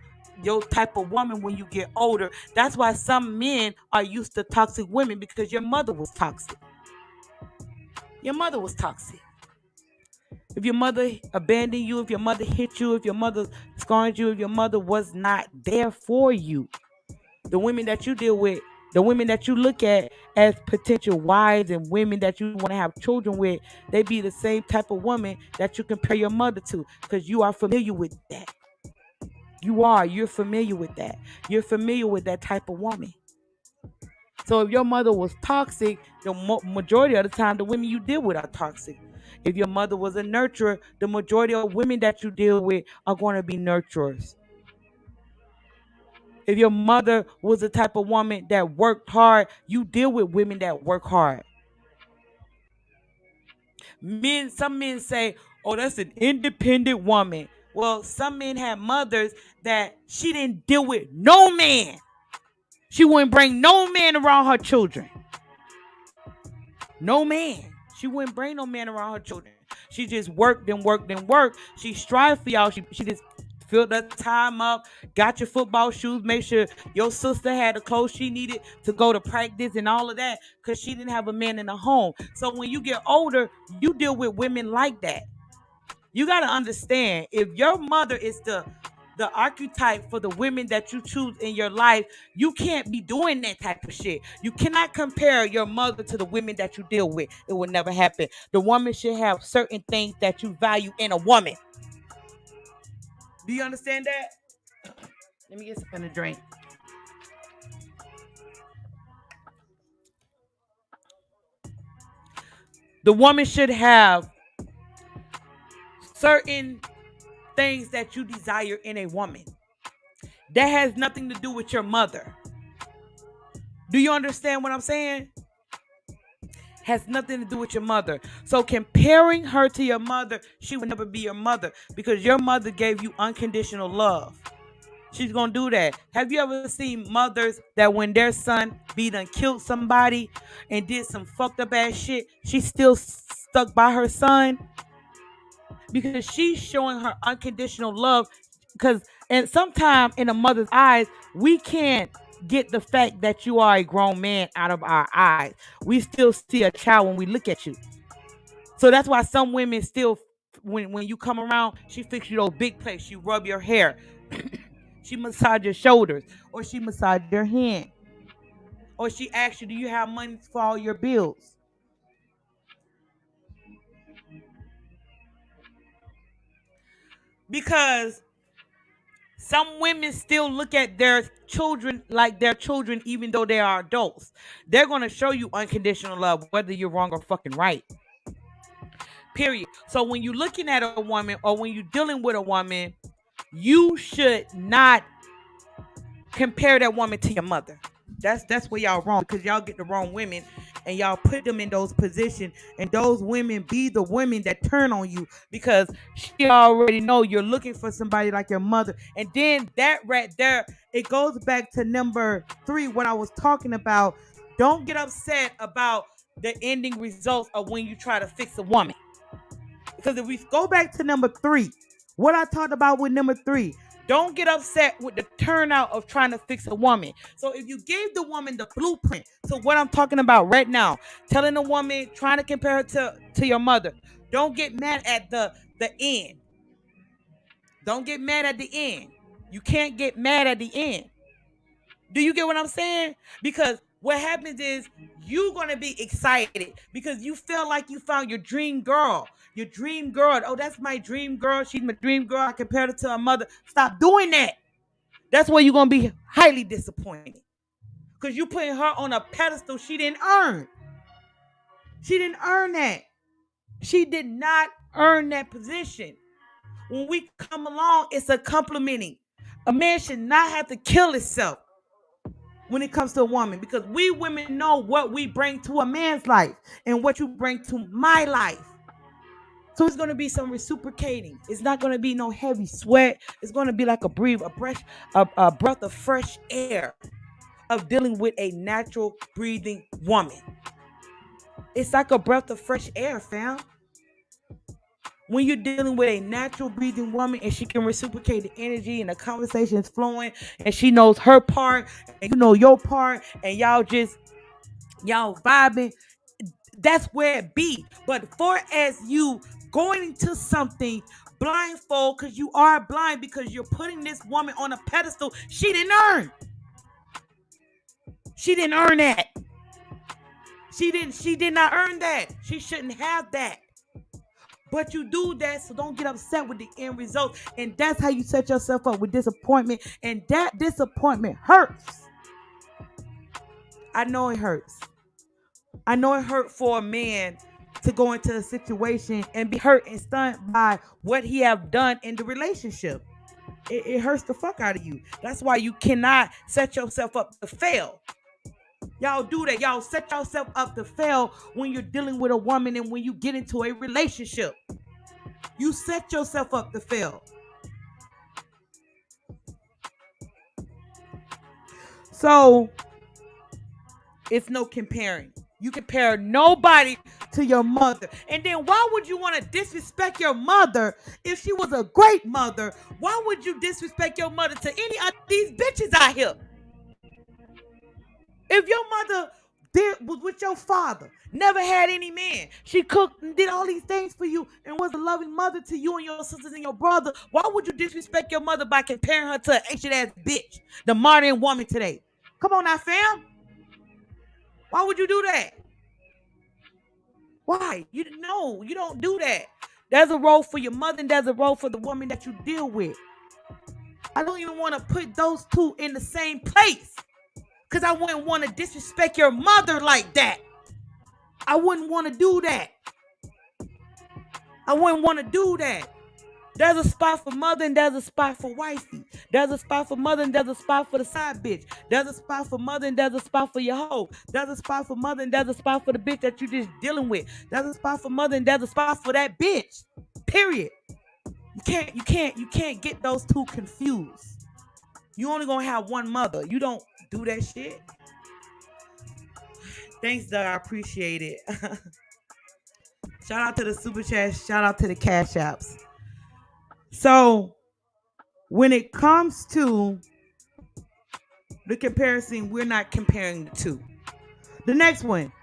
type of woman when you get older. That's why some men are used to toxic women because your mother was toxic. Your mother was toxic. If your mother abandoned you, if your mother hit you, if your mother scorned you, if your mother was not there for you, the women that you deal with, the women that you look at as potential wives and women that you want to have children with, they be the same type of woman that you compare your mother to because you are familiar with that. You're familiar with that. You're familiar with that type of woman. So if your mother was toxic, the majority of the time, the women you deal with are toxic. If your mother was a nurturer, the majority of women that you deal with are going to be nurturers. If your mother was the type of woman that worked hard, you deal with women that work hard. Some men say, "Oh, that's an independent woman." Well, some men have mothers that she didn't deal with no man. She wouldn't bring no man around her children. No man. She wouldn't bring no man around her children. She just worked and worked and worked. She strived for y'all. She just filled the time up, got your football shoes, make sure your sister had the clothes she needed to go to practice and all of that because she didn't have a man in the home. So when you get older, you deal with women like that. You got to understand if your mother is the archetype for the women that you choose in your life, you can't be doing that type of shit. You cannot compare your mother to the women that you deal with. It will never happen. The woman should have certain things that you value in a woman. Do you understand that? Let me get something to drink. The woman should have certain things that you desire in a woman. That has nothing to do with your mother. Do you understand what I'm saying? Has nothing to do with your mother. So comparing her to your mother, she would never be your mother because your mother gave you unconditional love. She's gonna do that. Have you ever seen mothers that when their son beat and killed somebody and did some fucked up ass shit, she's still stuck by her son because she's showing her unconditional love. Because and sometimes in a mother's eyes, we can't get the fact that you are a grown man out of our eyes. We still see a child when we look at you. So that's why some women still, when you come around, she fix you those big plates. She rub your hair, she massage your shoulders, or she massage your hand, or she asks you, "Do you have money for all your bills?" Because some women still look at their children like their children, even though they are adults. They're gonna show you unconditional love, whether you're wrong or fucking right. Period. So when you're looking at a woman or when you're dealing with a woman, you should not compare that woman to your mother. That's where y'all wrong because y'all get the wrong women and y'all put them in those positions and those women be the women that turn on you because she already know you're looking for somebody like your mother and then that right there it goes back to number 3, what I was talking about. Don't get upset about the ending results of when you try to fix a woman. Because if we go back to number 3, what I talked about with number 3, don't get upset with the turnout of trying to fix a woman. So if you gave the woman the blueprint, so what I'm talking about right now, telling a woman, trying to compare her to your mother, don't get mad at the end. Don't get mad at the end. You can't get mad at the end. Do you get what I'm saying? Because what happens is you're going to be excited because you feel like you found your dream girl. Your dream girl. Oh, that's my dream girl. She's my dream girl. I compared her to her mother. Stop doing that. That's where you're going to be highly disappointed. Because you putting her on a pedestal she didn't earn. She didn't earn that. She did not earn that position. When we come along, it's a complimenting. A man should not have to kill himself when it comes to a woman, because we women know what we bring to a man's life and what you bring to my life. So it's going to be some reciprocating. It's not going to be no heavy sweat. It's going to be like a breath of fresh air of dealing with a natural breathing woman. It's like a breath of fresh air, fam. When you're dealing with a natural breathing woman and she can reciprocate the energy and the conversation is flowing and she knows her part and you know your part and y'all vibing, that's where it be. But for as you going into something blindfold, because you are blind, because you're putting this woman on a pedestal she didn't earn. She didn't earn that. She did not earn that. She shouldn't have that. But you do that, so don't get upset with the end result. And that's how you set yourself up with disappointment. And that disappointment hurts. I know it hurts. I know it hurt for a man to go into a situation and be hurt and stunned by what he have done in the relationship. It hurts the fuck out of you. That's why you cannot set yourself up to fail. Y'all do that. Y'all set yourself up to fail when you're dealing with a woman and when you get into a relationship. You set yourself up to fail. So it's no comparing. You compare nobody to your mother. And then why would you want to disrespect your mother if she was a great mother? Why would you disrespect your mother to any of these bitches out here? If your mother was with your father, never had any man, she cooked and did all these things for you and was a loving mother to you and your sisters and your brother, why would you disrespect your mother by comparing her to an ancient ass bitch, the modern woman today? Come on now, fam. Why would you do that? Why? You don't do that. There's a role for your mother and there's a role for the woman that you deal with. I don't even want to put those two in the same place. Because I wouldn't want to disrespect your mother like that. I wouldn't want to do that. I wouldn't want to do that. There's a spot for mother and there's a spot for wifey. There's a spot for mother and there's a spot for the side bitch. There's a spot for mother and there's a spot for your hoe. There's a spot for mother and there's a spot for the bitch that you just dealing with. There's a spot for mother and there's a spot for that bitch. Period. You can't get those two confused. You only gonna have one mother. You don't do that shit. Thanks, Doug. I appreciate it. Shout out to the super chat. Shout out to the cash apps. So when it comes to the comparison, we're not comparing the two. The next one.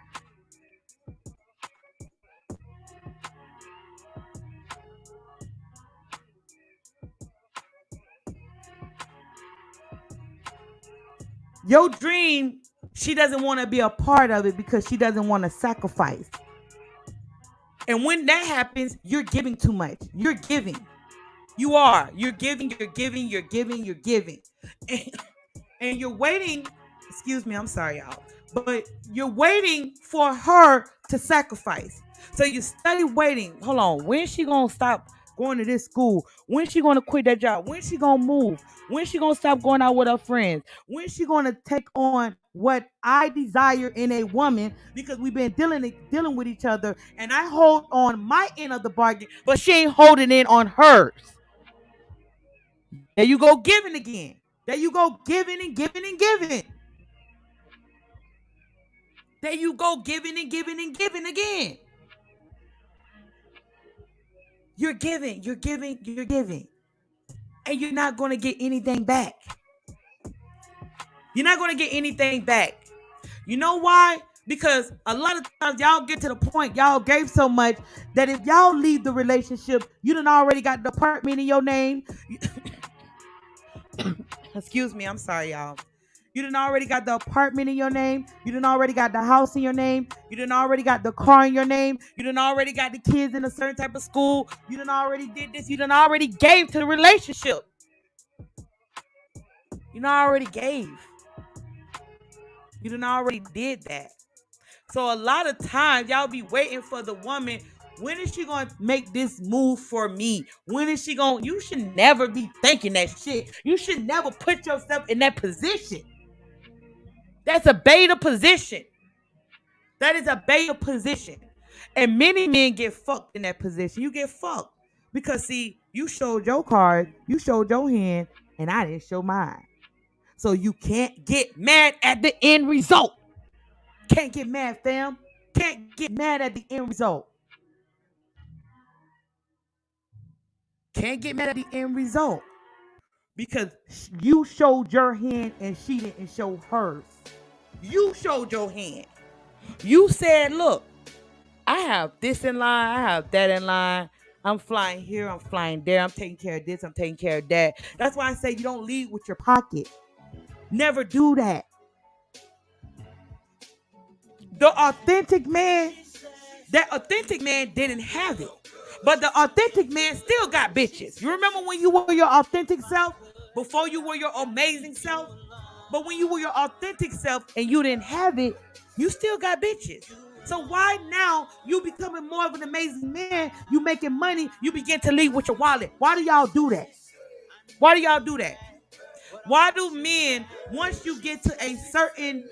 Your dream, she doesn't want to be a part of it because she doesn't want to sacrifice. And when that happens, you're giving too much. You're giving. You are. You're giving. And you're waiting. Excuse me, I'm sorry, y'all. But you're waiting for her to sacrifice. So you study waiting. Hold on. When's she going to stop going to this school? When's she going to quit that job? When's she going to move? When's she going to stop going out with her friends? When's she going to take on what I desire in a woman? Because we've been dealing with each other, and I hold on my end of the bargain, but she ain't holding in on hers. There you go, giving again. There you go, giving and giving and giving. There you go, giving and giving and giving again. You're giving, you're giving, you're giving. And you're not going to get anything back. You're not going to get anything back. You know why? Because a lot of times y'all get to the point, y'all gave so much that if y'all leave the relationship, you done already got the apartment in your name. Excuse me, I'm sorry, y'all. You done already got the apartment in your name. You done already got the house in your name. You done already got the car in your name. You done already got the kids in a certain type of school. You done already did this. You done already gave to the relationship. You done already gave. You done already did that. So a lot of times y'all be waiting for the woman. When is she gonna make this move for me? When is she gonna? You should never be thinking that shit. You should never put yourself in that position. That's a beta position. That is a beta position. And many men get fucked in that position. You get fucked. Because see, you showed your card, you showed your hand, and I didn't show mine. So you can't get mad at the end result. Can't get mad, fam. Can't get mad at the end result. Can't get mad at the end result. Because you showed your hand and she didn't show hers. You showed your hand. You said, look, I have this in line, I have that in line. I'm flying here, I'm flying there. I'm taking care of this, I'm taking care of that. That's why I say you don't lead with your pocket. Never do that. The authentic man, that authentic man didn't have it. But the authentic man still got bitches. You remember when you were your authentic self? Before you were your amazing self? But when you were your authentic self and you didn't have it, you still got bitches. So why now you becoming more of an amazing man, you making money, you begin to lead with your wallet? Why do y'all do that? Why do y'all do that? Why do men, once you get to a certain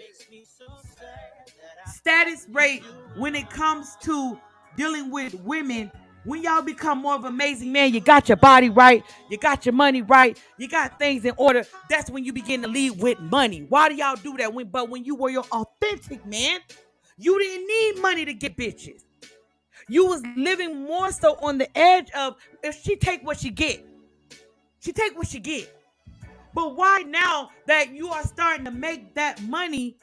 status rate when it comes to dealing with women, when y'all become more of an amazing man, you got your body right, you got your money right, you got things in order, that's when you begin to lead with money. Why do y'all do that? But when you were your authentic man, you didn't need money to get bitches. You was living more so on the edge of, if she take what she get, she take what she get. But why now that you are starting to make that money,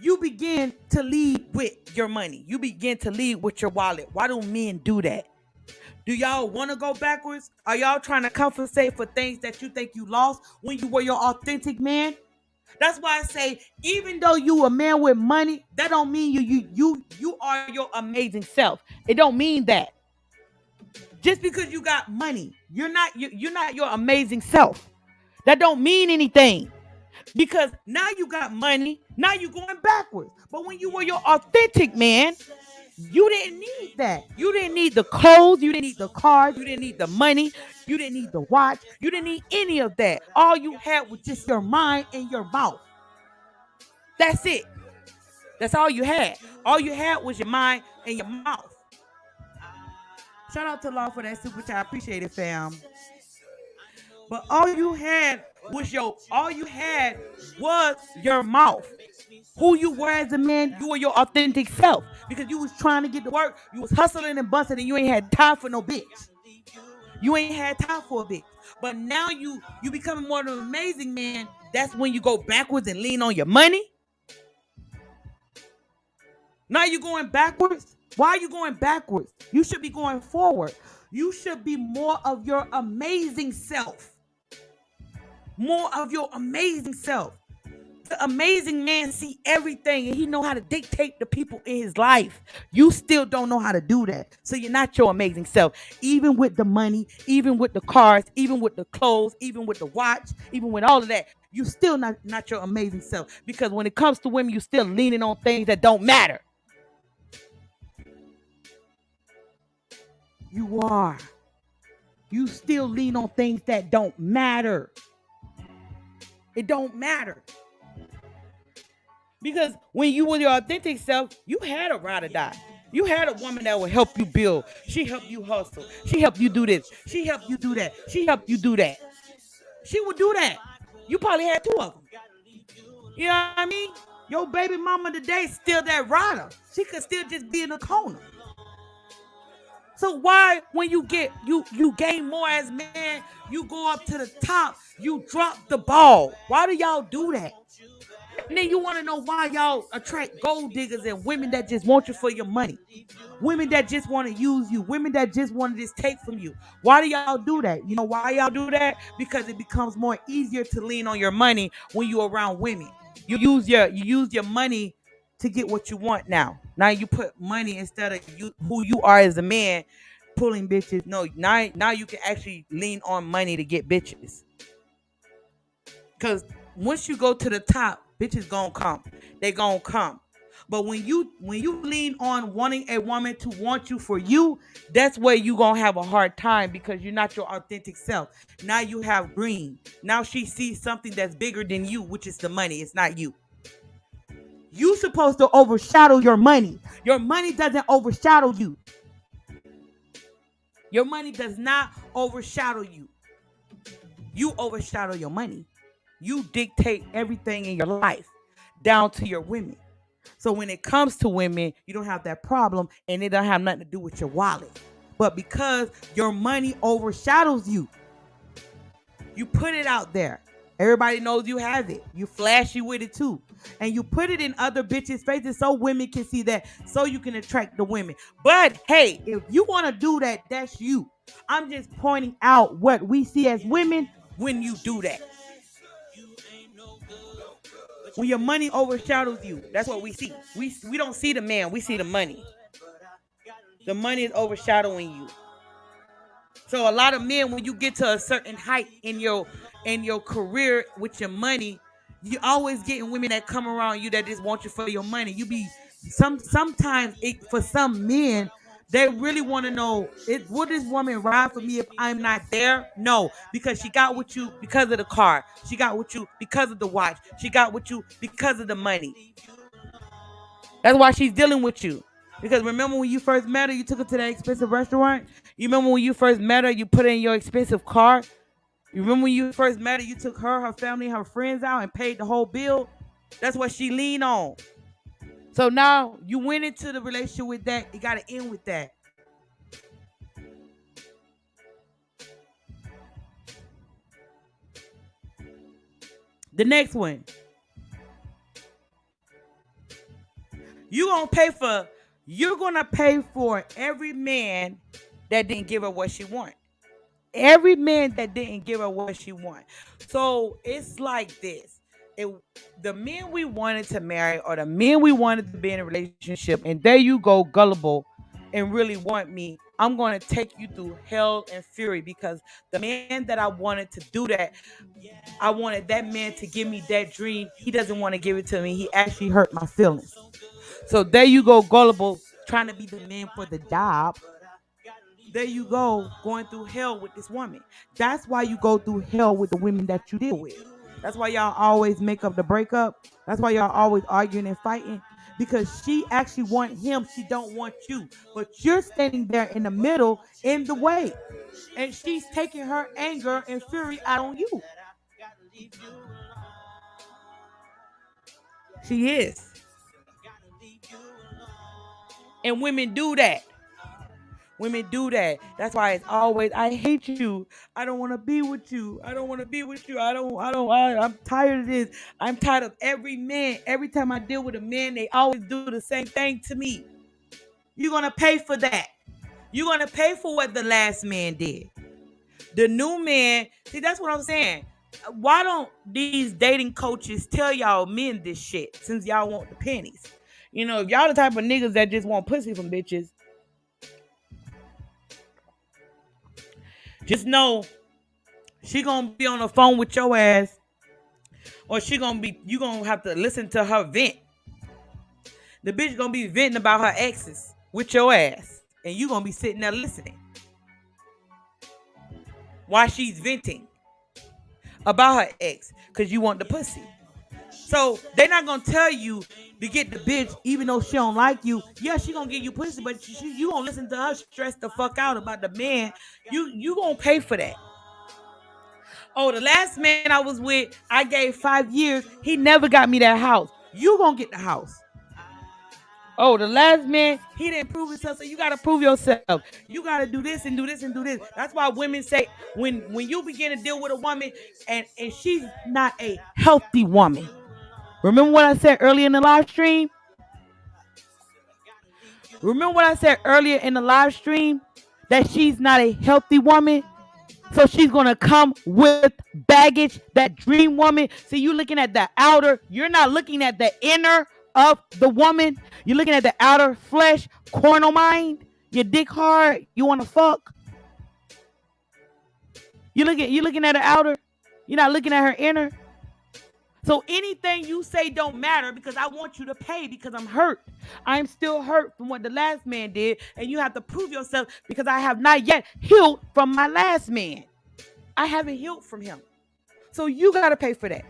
you begin to lead with your money. You begin to lead with your wallet. Why do men do that? Do y'all want to go backwards? Are y'all trying to compensate for things that you think you lost when you were your authentic man? That's why I say, even though you a man with money, that don't mean you are your amazing self. It don't mean that. Just because you got money, you're not your amazing self. That don't mean anything. Because now you got money, now you're going backwards. But when you were your authentic man, you didn't need that. You didn't need the clothes, you didn't need the cars, you didn't need the money, you didn't need the watch, you didn't need any of that. All you had was just your mind and your mouth. That's it. That's all you had. All you had was your mind and your mouth. Shout out to Law for that super chat. I appreciate it, fam. But all you had was your mouth. Who you were as a man, you were your authentic self. Because you was trying to get to work, you was hustling and busting, and you ain't had time for no bitch. You ain't had time for a bitch. But now you becoming more of an amazing man. That's when you go backwards and lean on your money. Now you going backwards. Why are you going backwards? You should be going forward. You should be more of your amazing self. More of your amazing self. The amazing man see everything and he know how to dictate the people in his life. You still don't know how to do that. So you're not your amazing self. Even with the money, even with the cars, even with the clothes, even with the watch, even with all of that, you still not your amazing self. Because when it comes to women, you still leaning on things that don't matter. You are. You still lean on things that don't matter. It don't matter. Because when you were your authentic self, you had a ride or die. You had a woman that would help you build. She helped you hustle. She helped you do this. She helped you do that. She helped you do that. She would do that. You probably had two of them. You know what I mean? Your baby mama today still that rider. She could still just be in the corner. So why, when you gain more as man, you go up to the top, you drop the ball? Why do y'all do that? And then you want to know why y'all attract gold diggers and women that just want you for your money, women that just want to use you, women that just want to just take from you. Why do y'all do that? You know why y'all do that? Because it becomes more easier to lean on your money when you're around women. You use your money to get what you want now. Now you put money instead of you who you are as a man pulling bitches. No, now you can actually lean on money to get bitches. Cause once you go to the top, bitches gonna come. They gonna come. But when you lean on wanting a woman to want you for you, that's where you gonna have a hard time because you're not your authentic self. Now you have green. Now she sees something that's bigger than you, which is the money. It's not you. You supposed to overshadow your money. Your money doesn't overshadow you. Your money does not overshadow you. You overshadow your money. You dictate everything in your life down to your women. So when it comes to women, you don't have that problem and it don't have nothing to do with your wallet. But because your money overshadows you, you put it out there. Everybody knows you have it. You flashy with it too. And you put it in other bitches' faces so women can see that, so you can attract the women. But hey, if you want to do that, that's you. I'm just pointing out what we see as women when you do that. When your money overshadows you, that's what we see. We don't see the man, we see the money. The money is overshadowing you. So a lot of men, when you get to a certain height in your career with your money, you always getting women that come around you that just want you for your money. You be sometimes for some men, they really want to know, will this woman ride for me if I'm not there? No, because she got with you because of the car. She got with you because of the watch. She got with you because of the money. That's why she's dealing with you. Because remember when you first met her, you took her to that expensive restaurant? You remember when you first met her, you put her in your expensive car? You remember when you first met her, you took her family, her friends out and paid the whole bill? That's what she leaned on. So now you went into the relationship with that. You got to end with that. The next one. You're going to pay for every man that didn't give her what she want. Every man that didn't give her what she want. So it's like this. It, the men we wanted to marry or the men we wanted to be in a relationship, and there you go, gullible, and really want me, I'm going to take you through hell and fury because the man that I wanted to do that, I wanted that man to give me that dream. He doesn't want to give it to me. He actually hurt my feelings. So there you go, gullible, trying to be the man for the job. There you go, going through hell with this woman. That's why you go through hell with the women that you deal with. That's why y'all always make up the breakup. That's why y'all always arguing and fighting. Because she actually want him, she don't want you. But you're standing there in the middle, in the way. And she's taking her anger and fury out on you. She is. And women do that. Women do that. That's why it's always, I hate you. I don't want to be with you. I don't want to be with you. I'm tired of this. I'm tired of every man. Every time I deal with a man, they always do the same thing to me. You're going to pay for that. You're going to pay for what the last man did. The new man, see, that's what I'm saying. Why don't these dating coaches tell y'all men this shit since y'all want the pennies? You know, if y'all the type of niggas that just want pussy from bitches, just know she gonna be on the phone with your ass, or you gonna have to listen to her vent. The bitch gonna be venting about her exes with your ass, and you gonna be sitting there listening while she's venting about her ex, cause you want the pussy. So they're not gonna tell you to get the bitch, even though she don't like you. Yeah, she gonna give you pussy, but you gonna listen to her stress the fuck out about the man. You gonna pay for that. Oh, the last man I was with, I gave 5 years. He never got me that house. You gonna get the house. Oh, the last man, he didn't prove himself, so you gotta prove yourself. You gotta do this and do this and do this. That's why women say when you begin to deal with a woman and she's not a healthy woman. Remember what I said earlier in the live stream? Remember what I said earlier in the live stream? That she's not a healthy woman. So she's going to come with baggage, that dream woman. See, you looking at the outer. You're not looking at the inner of the woman. You're looking at the outer flesh, carnal mind. Your dick hard. You want to fuck. You're looking at the outer. You're not looking at her inner. So anything you say don't matter because I want you to pay because I'm hurt. I'm still hurt from what the last man did. And you have to prove yourself because I have not yet healed from my last man. I haven't healed from him. So you got to pay for that.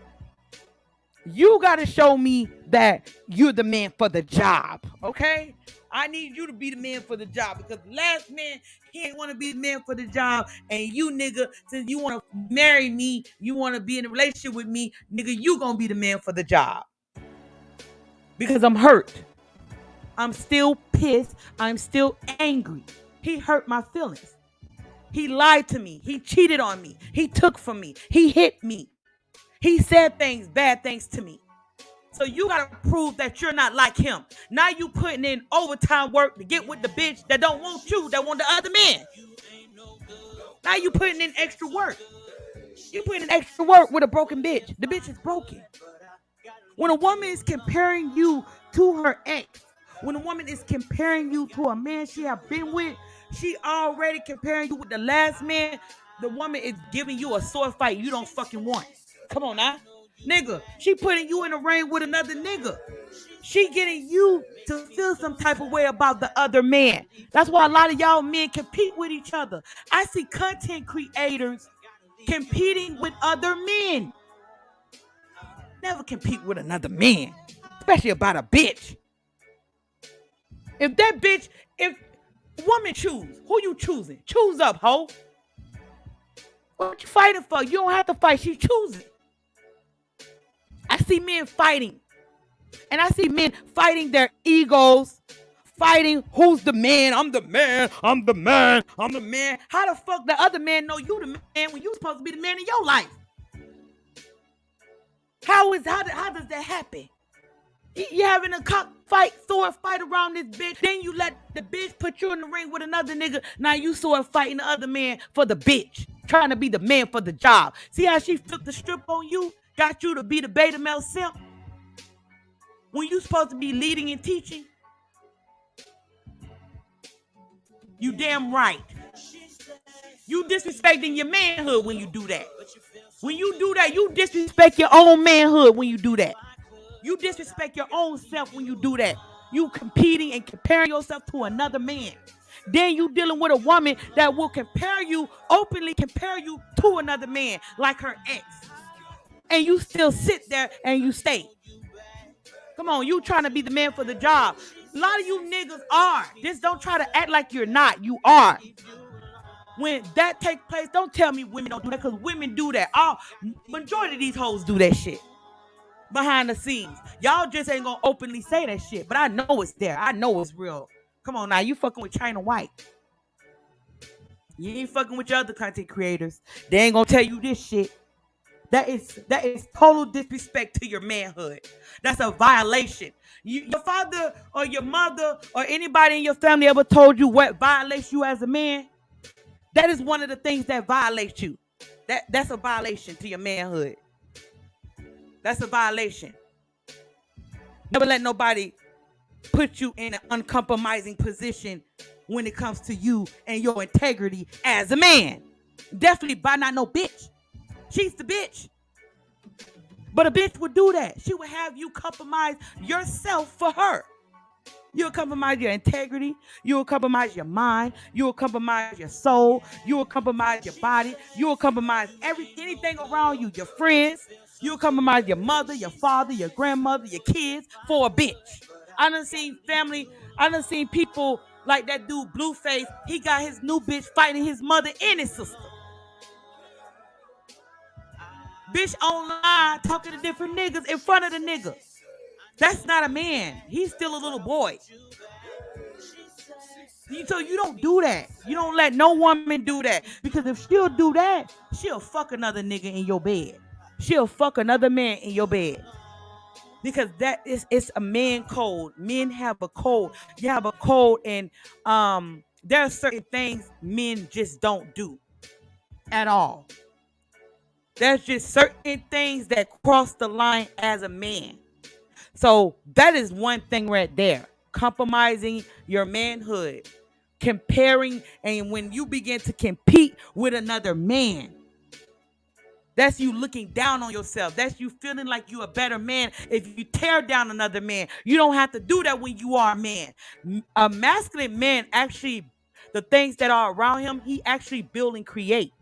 You got to show me that you're the man for the job. Okay? I need you to be the man for the job because the last man, he ain't want to be the man for the job. And you, nigga, since you want to marry me, you want to be in a relationship with me, nigga, you going to be the man for the job. Because I'm hurt. I'm still pissed. I'm still angry. He hurt my feelings. He lied to me. He cheated on me. He took from me. He hit me. He said things, bad things to me. So you got to prove that you're not like him. Now you putting in overtime work to get with the bitch that don't want you, that want the other man. Now you putting in extra work. You putting in extra work with a broken bitch. The bitch is broken. When a woman is comparing you to her ex, when a woman is comparing you to a man she have been with, she already comparing you with the last man. The woman is giving you a sword fight you don't fucking want. Come on now. Nigga, she putting you in the ring with another nigga. She getting you to feel some type of way about the other man. That's why a lot of y'all men compete with each other. I see content creators competing with other men. Never compete with another man, especially about a bitch. If that bitch, if woman choose, who you choosing? Choose up, ho. What you fighting for? You don't have to fight. She choosing. I see men fighting. And I see men fighting their egos, fighting who's the man. I'm the man. I'm the man. I'm the man. How the fuck the other man know you the man when you supposed to be the man in your life? How does that happen? You having a cockfight, sword fight around this bitch. Then you let the bitch put you in the ring with another nigga. Now you sword fighting the other man for the bitch. Trying to be the man for the job. See how she flipped the strip on you? Got you to be the beta male simp? When you supposed to be leading and teaching? You damn right. You disrespecting your manhood when you do that. When you do that, you disrespect your own manhood when you do that. You disrespect your own self when you do that. You competing and comparing yourself to another man. Then you dealing with a woman that will openly compare you to another man like her ex. And you still sit there and you stay. Come on, you trying to be the man for the job. A lot of you niggas are. Just don't try to act like you're not. You are. When that takes place, don't tell me women don't do that because women do that. Majority of these hoes do that shit. Behind the scenes. Y'all just ain't gonna openly say that shit. But I know it's there. I know it's real. Come on now, you fucking with China White. You ain't fucking with your other content creators. They ain't gonna tell you this shit. That is total disrespect to your manhood. That's a violation. Your father or your mother or anybody in your family ever told you what violates you as a man? That is one of the things that violates you. That's a violation to your manhood. That's a violation. Never let nobody put you in an uncompromising position when it comes to you and your integrity as a man. Definitely by not no bitch. She's the bitch. But a bitch would do that. She would have you compromise yourself for her. You'll compromise your integrity. You'll compromise your mind. You'll compromise your soul. You'll compromise your body. You'll compromise anything around you. Your friends. You'll compromise your mother, your father, your grandmother, your kids for a bitch. I done seen people like that dude Blueface. He got his new bitch fighting his mother and his sister. Bitch online talking to different niggas in front of the nigga. That's not a man. He's still a little boy. So you don't do that. You don't let no woman do that. Because if she'll do that, she'll fuck another nigga in your bed. She'll fuck another man in your bed. Because that is it's a man code. Men have a code. You have a code, and there are certain things men just don't do at all. There's just certain things that cross the line as a man. So that is one thing right there. Compromising your manhood, comparing, and when you begin to compete with another man, that's you looking down on yourself. That's you feeling like you a better man if you tear down another man. You don't have to do that when you are a man. A masculine man actually, the things that are around him, he actually build and create.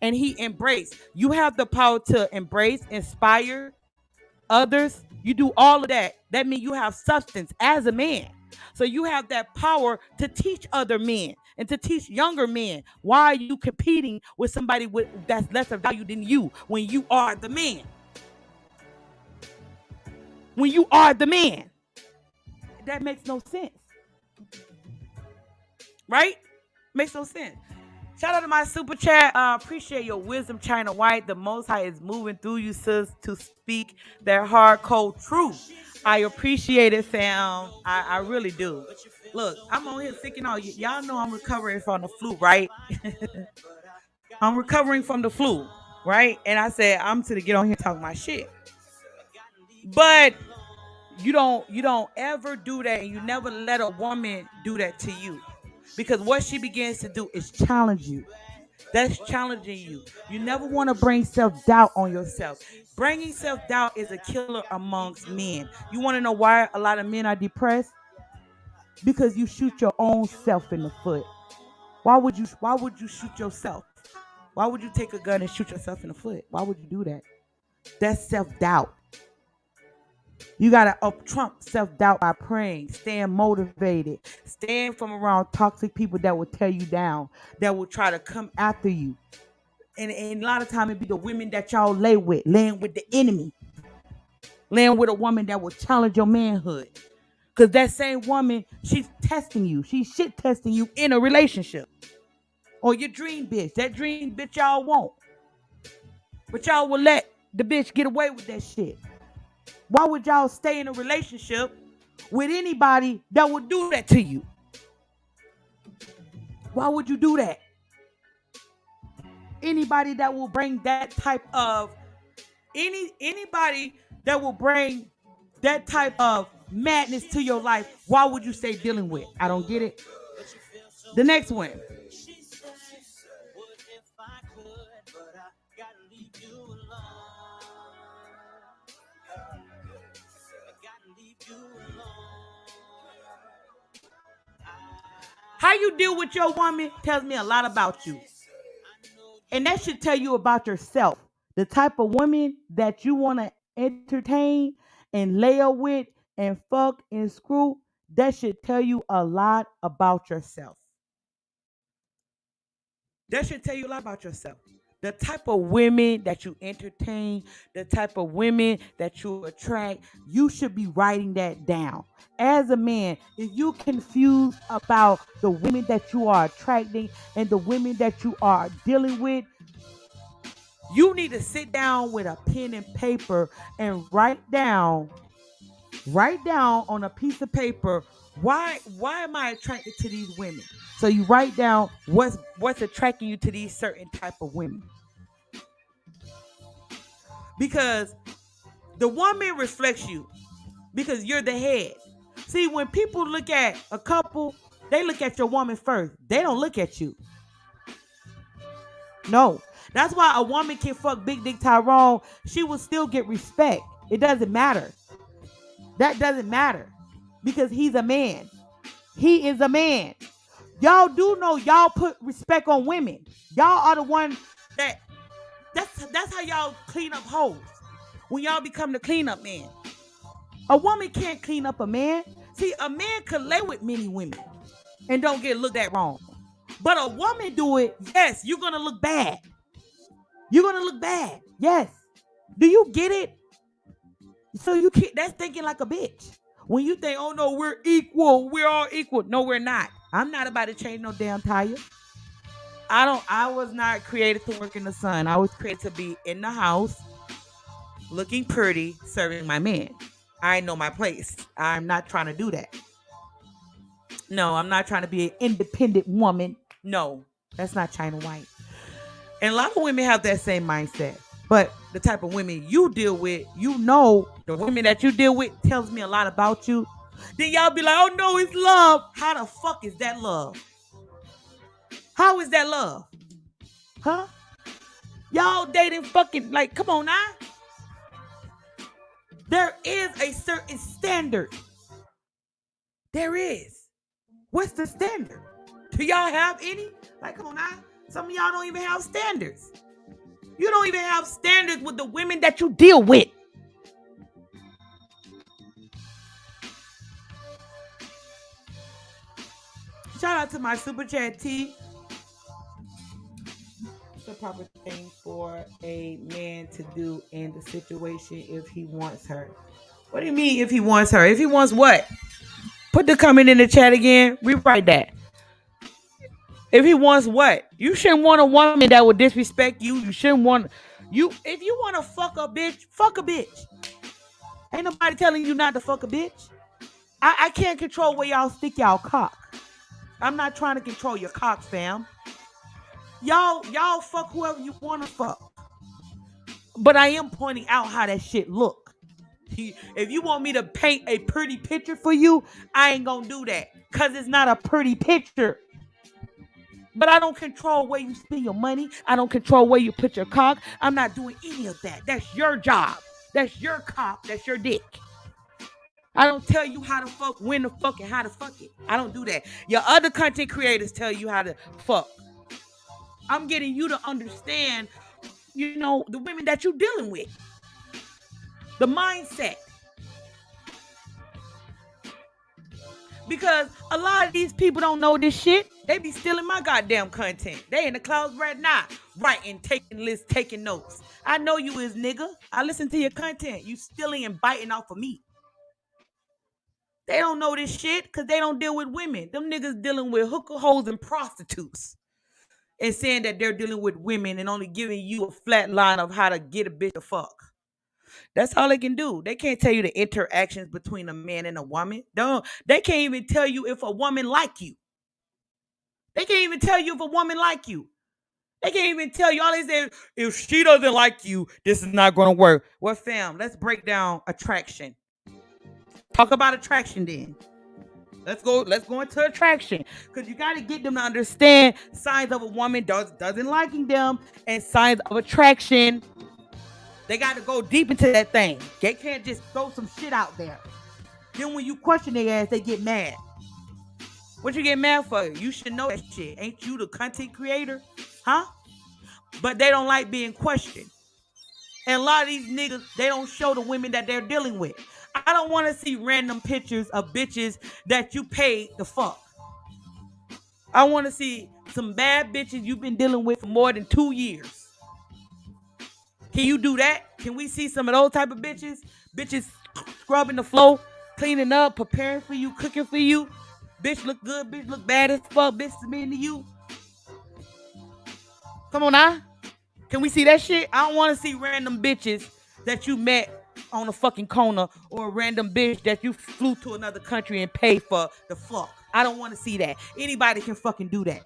And he embrace. You have the power to embrace, inspire others. You do all of that. That means you have substance as a man. So you have that power to teach other men and to teach younger men. Why are you competing with somebody that's lesser value than you when you are the man? When you are the man. That makes no sense. Right? Makes no sense. Shout out to my super chat. Appreciate your wisdom, China White. The Most High is moving through you, sis, to speak their hard, cold truth. I appreciate it, fam. I really do. Look, I'm on here sick and all. Y'all know I'm recovering from the flu, right? I'm recovering from the flu, right? And I said I'm to get on here and talk my shit. But you don't ever do that, and you never let a woman do that to you. Because what she begins to do is challenge you. That's challenging you. You never want to bring self-doubt on yourself. Bringing self-doubt is a killer amongst men. You want to know why a lot of men are depressed? Because you shoot your own self in the foot. Why would you shoot yourself? Why would you take a gun and shoot yourself in the foot? Why would you do that? That's self-doubt. You gotta trump self-doubt by praying, staying motivated, staying from around toxic people that will tear you down, that will try to come after you. And a lot of time it be the women that y'all laying with the enemy, laying with a woman that will challenge your manhood. Cause that same woman, she's testing you. She's shit testing you in a relationship. Or your dream bitch. That dream bitch y'all want. But y'all will let the bitch get away with that shit. Why would y'all stay in a relationship with anybody that would do that to you? Why would you do that? Anybody that will bring that type of anybody that will bring that type of madness to your life, why would you stay dealing with? I don't get it. The next one. How you deal with your woman tells me a lot about you. And that should tell you about yourself. The type of woman that you want to entertain and lay up with and fuck and screw, that should tell you a lot about yourself. That should tell you a lot about yourself. The type of women that you entertain, the type of women that you attract, you should be writing that down. As a man, if you confused about the women that you are attracting and the women that you are dealing with, you need to sit down with a pen and paper and write down on a piece of paper, why am I attracted to these women? So you write down what's attracting you to these certain type of women. Because the woman reflects you, because you're the head. See, when people look at a couple, they look at your woman first. They don't look at you. No. That's why a woman can fuck Big Dick Tyrone. She will still get respect. It doesn't matter. That doesn't matter. Because he's a man. He is a man. Y'all do know y'all put respect on women. Y'all are the one that's how y'all clean up hoes. When y'all become the cleanup man. A woman can't clean up a man. See, a man could lay with many women and don't get looked at wrong. But a woman do it, yes, you're gonna look bad. You're gonna look bad. Yes. Do you get it? So you can't, that's thinking like a bitch. When you think, oh no, we're equal, we're all equal. No, we're not. I'm not about to change no damn tire. I was not created to work in the sun. I was created to be in the house, looking pretty, serving my man. I know my place. I'm not trying to do that. No, I'm not trying to be an independent woman. No, that's not China White. And a lot of women have that same mindset. But the type of women you deal with, you know, the women that you deal with tells me a lot about you. Then y'all be like, oh no, it's love. How the fuck is that love? How is that love? Huh? Y'all dating fucking, like, come on now. There is a certain standard. There is. What's the standard? Do y'all have any? Like, come on now. Some of y'all don't even have standards. You don't even have standards with the women that you deal with. Shout out to my super chat T. What's the proper thing for a man to do in the situation if he wants her? What do you mean if he wants her? If he wants what? Put the comment in the chat again. Rewrite that. If he wants what? You shouldn't want a woman that would disrespect you. You shouldn't want you. If you want to fuck a bitch, fuck a bitch. Ain't nobody telling you not to fuck a bitch. I can't control where y'all stick y'all cock. I'm not trying to control your cock, fam. Y'all fuck whoever you want to fuck. But I am pointing out how that shit look. If you want me to paint a pretty picture for you, I ain't gonna do that. Cause it's not a pretty picture. But I don't control where you spend your money. I don't control where you put your cock. I'm not doing any of that. That's your job. That's your cock. That's your dick. I don't tell you how to fuck, when to fuck, and how to fuck it. I don't do that. Your other content creators tell you how to fuck. I'm getting you to understand, you know, the women that you're dealing with. The mindset. Because a lot of these people don't know this shit. They be stealing my goddamn content. They in the clouds right now, writing, taking lists, taking notes. I know you is, nigga. I listen to your content. You stealing and biting off of me. They don't know this shit because they don't deal with women. Them niggas dealing with hooker hoes and prostitutes. And saying that they're dealing with women and only giving you a flat line of how to get a bitch to fuck. That's all they can do. They can't tell you the interactions between a man and a woman. They can't even tell you if a woman like you. They can't even tell you if a woman like you. They can't even tell you. All they say, if she doesn't like you, this is not going to work. Well, fam, let's break down attraction. Talk about attraction then. Let's go into attraction. Because you got to get them to understand signs of a woman doesn't liking them and signs of attraction. They got to go deep into that thing. They can't just throw some shit out there. Then when you question their ass, they get mad. What you get mad for? You should know that shit. Ain't you the content creator? Huh? But they don't like being questioned. And a lot of these niggas, they don't show the women that they're dealing with. I don't want to see random pictures of bitches that you paid to fuck. I want to see some bad bitches you've been dealing with for more than 2 years. Can you do that? Can we see some of those type of bitches? Bitches scrubbing the floor, cleaning up, preparing for you, cooking for you. Bitch look good, bitch look bad as fuck, bitch submitting to you. Come on now. Can we see that shit? I don't want to see random bitches that you met on a fucking corner or a random bitch that you flew to another country and paid for the fuck. I don't want to see that. Anybody can fucking do that.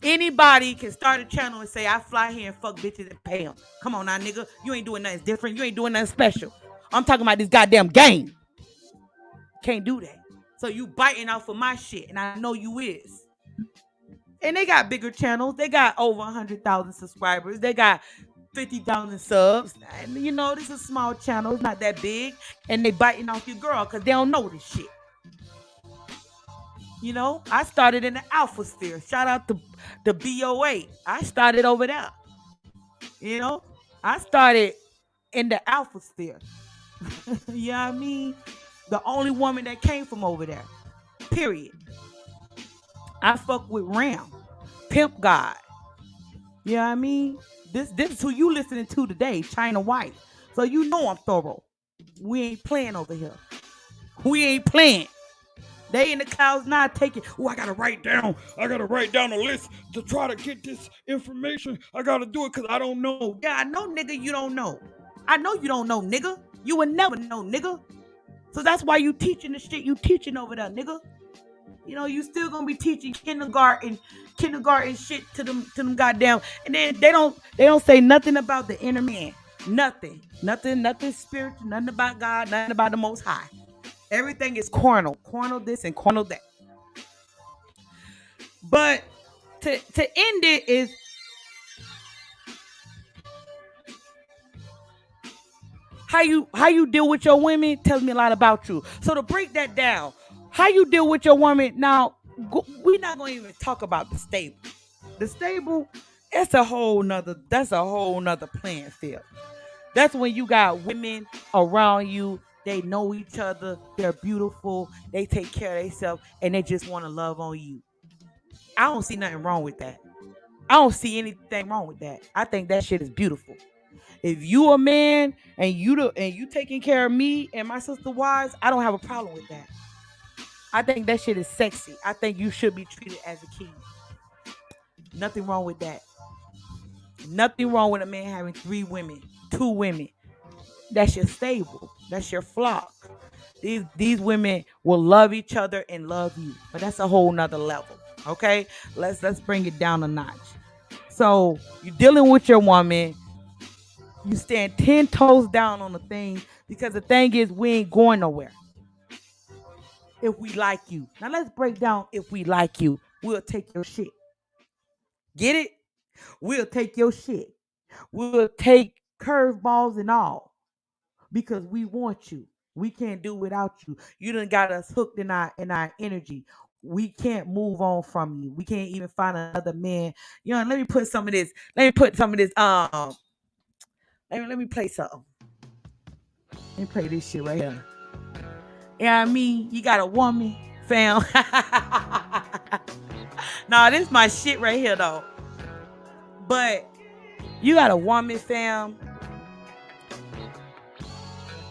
Anybody can start a channel and say, I fly here and fuck bitches and pay them. Come on now, nigga. You ain't doing nothing different. You ain't doing nothing special. I'm talking about this goddamn game. Can't do that. So you biting off of my shit, and I know you is. And they got bigger channels. They got over 100,000 subscribers. They got 50,000 subs. And you know, this is a small channel. It's not that big. And they biting off your girl because they don't know this shit. You know, I started in the alpha sphere. Shout out to the BOA. I started over there. You know, I started in the alpha sphere. You know what I mean? The only woman that came from over there. Period. I fuck with Ram. Pimp God. You know what I mean? This is who you listening to today, China White. So you know I'm thorough. We ain't playing over here. We ain't playing. They in the clouds not taking. Oh, I gotta write down. I gotta write down a list to try to get this information. I gotta do it because I don't know. Yeah, I know, nigga. You don't know. I know you don't know, nigga. You will never know, nigga. So that's why you teaching the shit you teaching over there, nigga. You know, you still gonna be teaching kindergarten shit to them goddamn, and then they don't say nothing about the inner man. Nothing spiritual, nothing about God, nothing about the Most High. Everything is carnal this and carnal that. But to end it is how you deal with your women tells me a lot about you. So to break that down, how you deal with your woman now, we're not gonna even talk about the stable. The stable, that's a whole nother playing field. That's when you got women around you, they know each other, they're beautiful, they take care of themselves, and they just want to love on you. I don't see nothing wrong with that. I don't see anything wrong with that. I think that shit is beautiful. If you a man and you taking care of me and my sister wives, I don't have a problem with that. I think that shit is sexy. I think you should be treated as a king. Nothing wrong with that. Nothing wrong with a man having 3 women, 2 women. That's your stable. That's your flock. These women will love each other and love you. But that's a whole nother level. Okay? Let's bring it down a notch. So you're dealing with your woman. You stand 10 toes down on the thing because the thing is we ain't going nowhere. If we like you. Now let's break down if we like you. We'll take your shit. Get it? We'll take your shit. We'll take curveballs and all because we want you. We can't do without you. You done got us hooked in our energy. We can't move on from you. We can't even find another man. You know, let me put some of this. Let me put some of this. Let me play something. Let me play this shit right here. Yeah, I mean, you got a woman, fam. Nah, this is my shit right here though. But you got a woman, fam,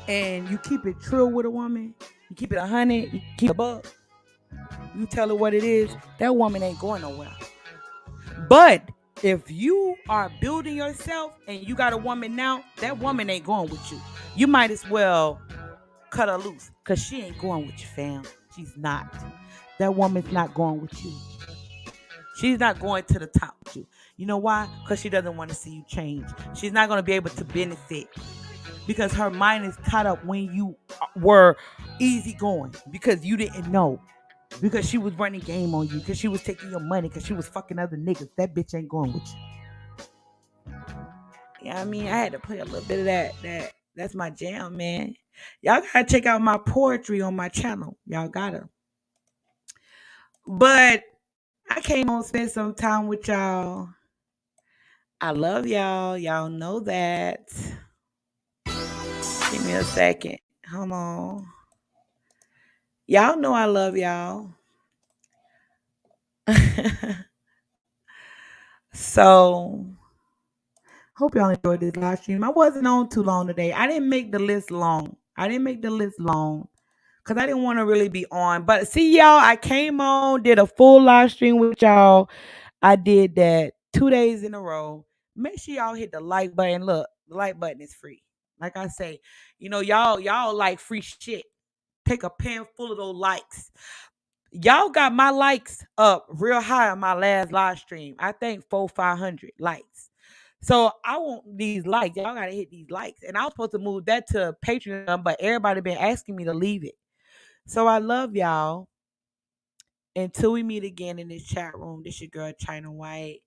and you keep it true with a woman. You keep it 100. You keep it a buck. You tell her what it is. That woman ain't going nowhere. But if you are building yourself and you got a woman now, that woman ain't going with you. You might as well cut her loose because she ain't going with you, fam. She's not. That woman's not going with you. She's not going to the top with you. You know why? Because she doesn't want to see you change. She's not going to be able to benefit because her mind is caught up when you were easy going because you didn't know. Because she was running game on you. Because she was taking your money. Because she was fucking other niggas. That bitch ain't going with you. Yeah, I mean, I had to play a little bit of that's my jam, man. Y'all gotta check out my poetry on my channel. Y'all gotta. But I came on spend some time with y'all. I love y'all. Y'all know that. Give me a second. Hold on. Y'all know I love y'all. So hope y'all enjoyed this live stream. I wasn't on too long today. I didn't make the list long. Because I didn't want to really be on. But see, y'all, I came on, did a full live stream with y'all. I did that 2 days in a row. Make sure y'all hit the like button. Look, the like button is free. Like I say, y'all like free shit. Take a pen full of those likes. Y'all got my likes up real high on my last live stream. I think 500 likes. So I want these likes. Y'all gotta hit these likes. And I was supposed to move that to Patreon, but everybody been asking me to leave it. So I love y'all. Until we meet again in this chat room, this your girl China White.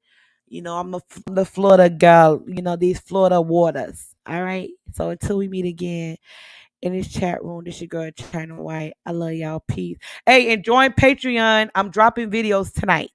I'm the Florida girl. These Florida waters. All right. So until we meet again in this chat room, this your girl China White. I love y'all. Peace. Hey, and join Patreon. I'm dropping videos tonight.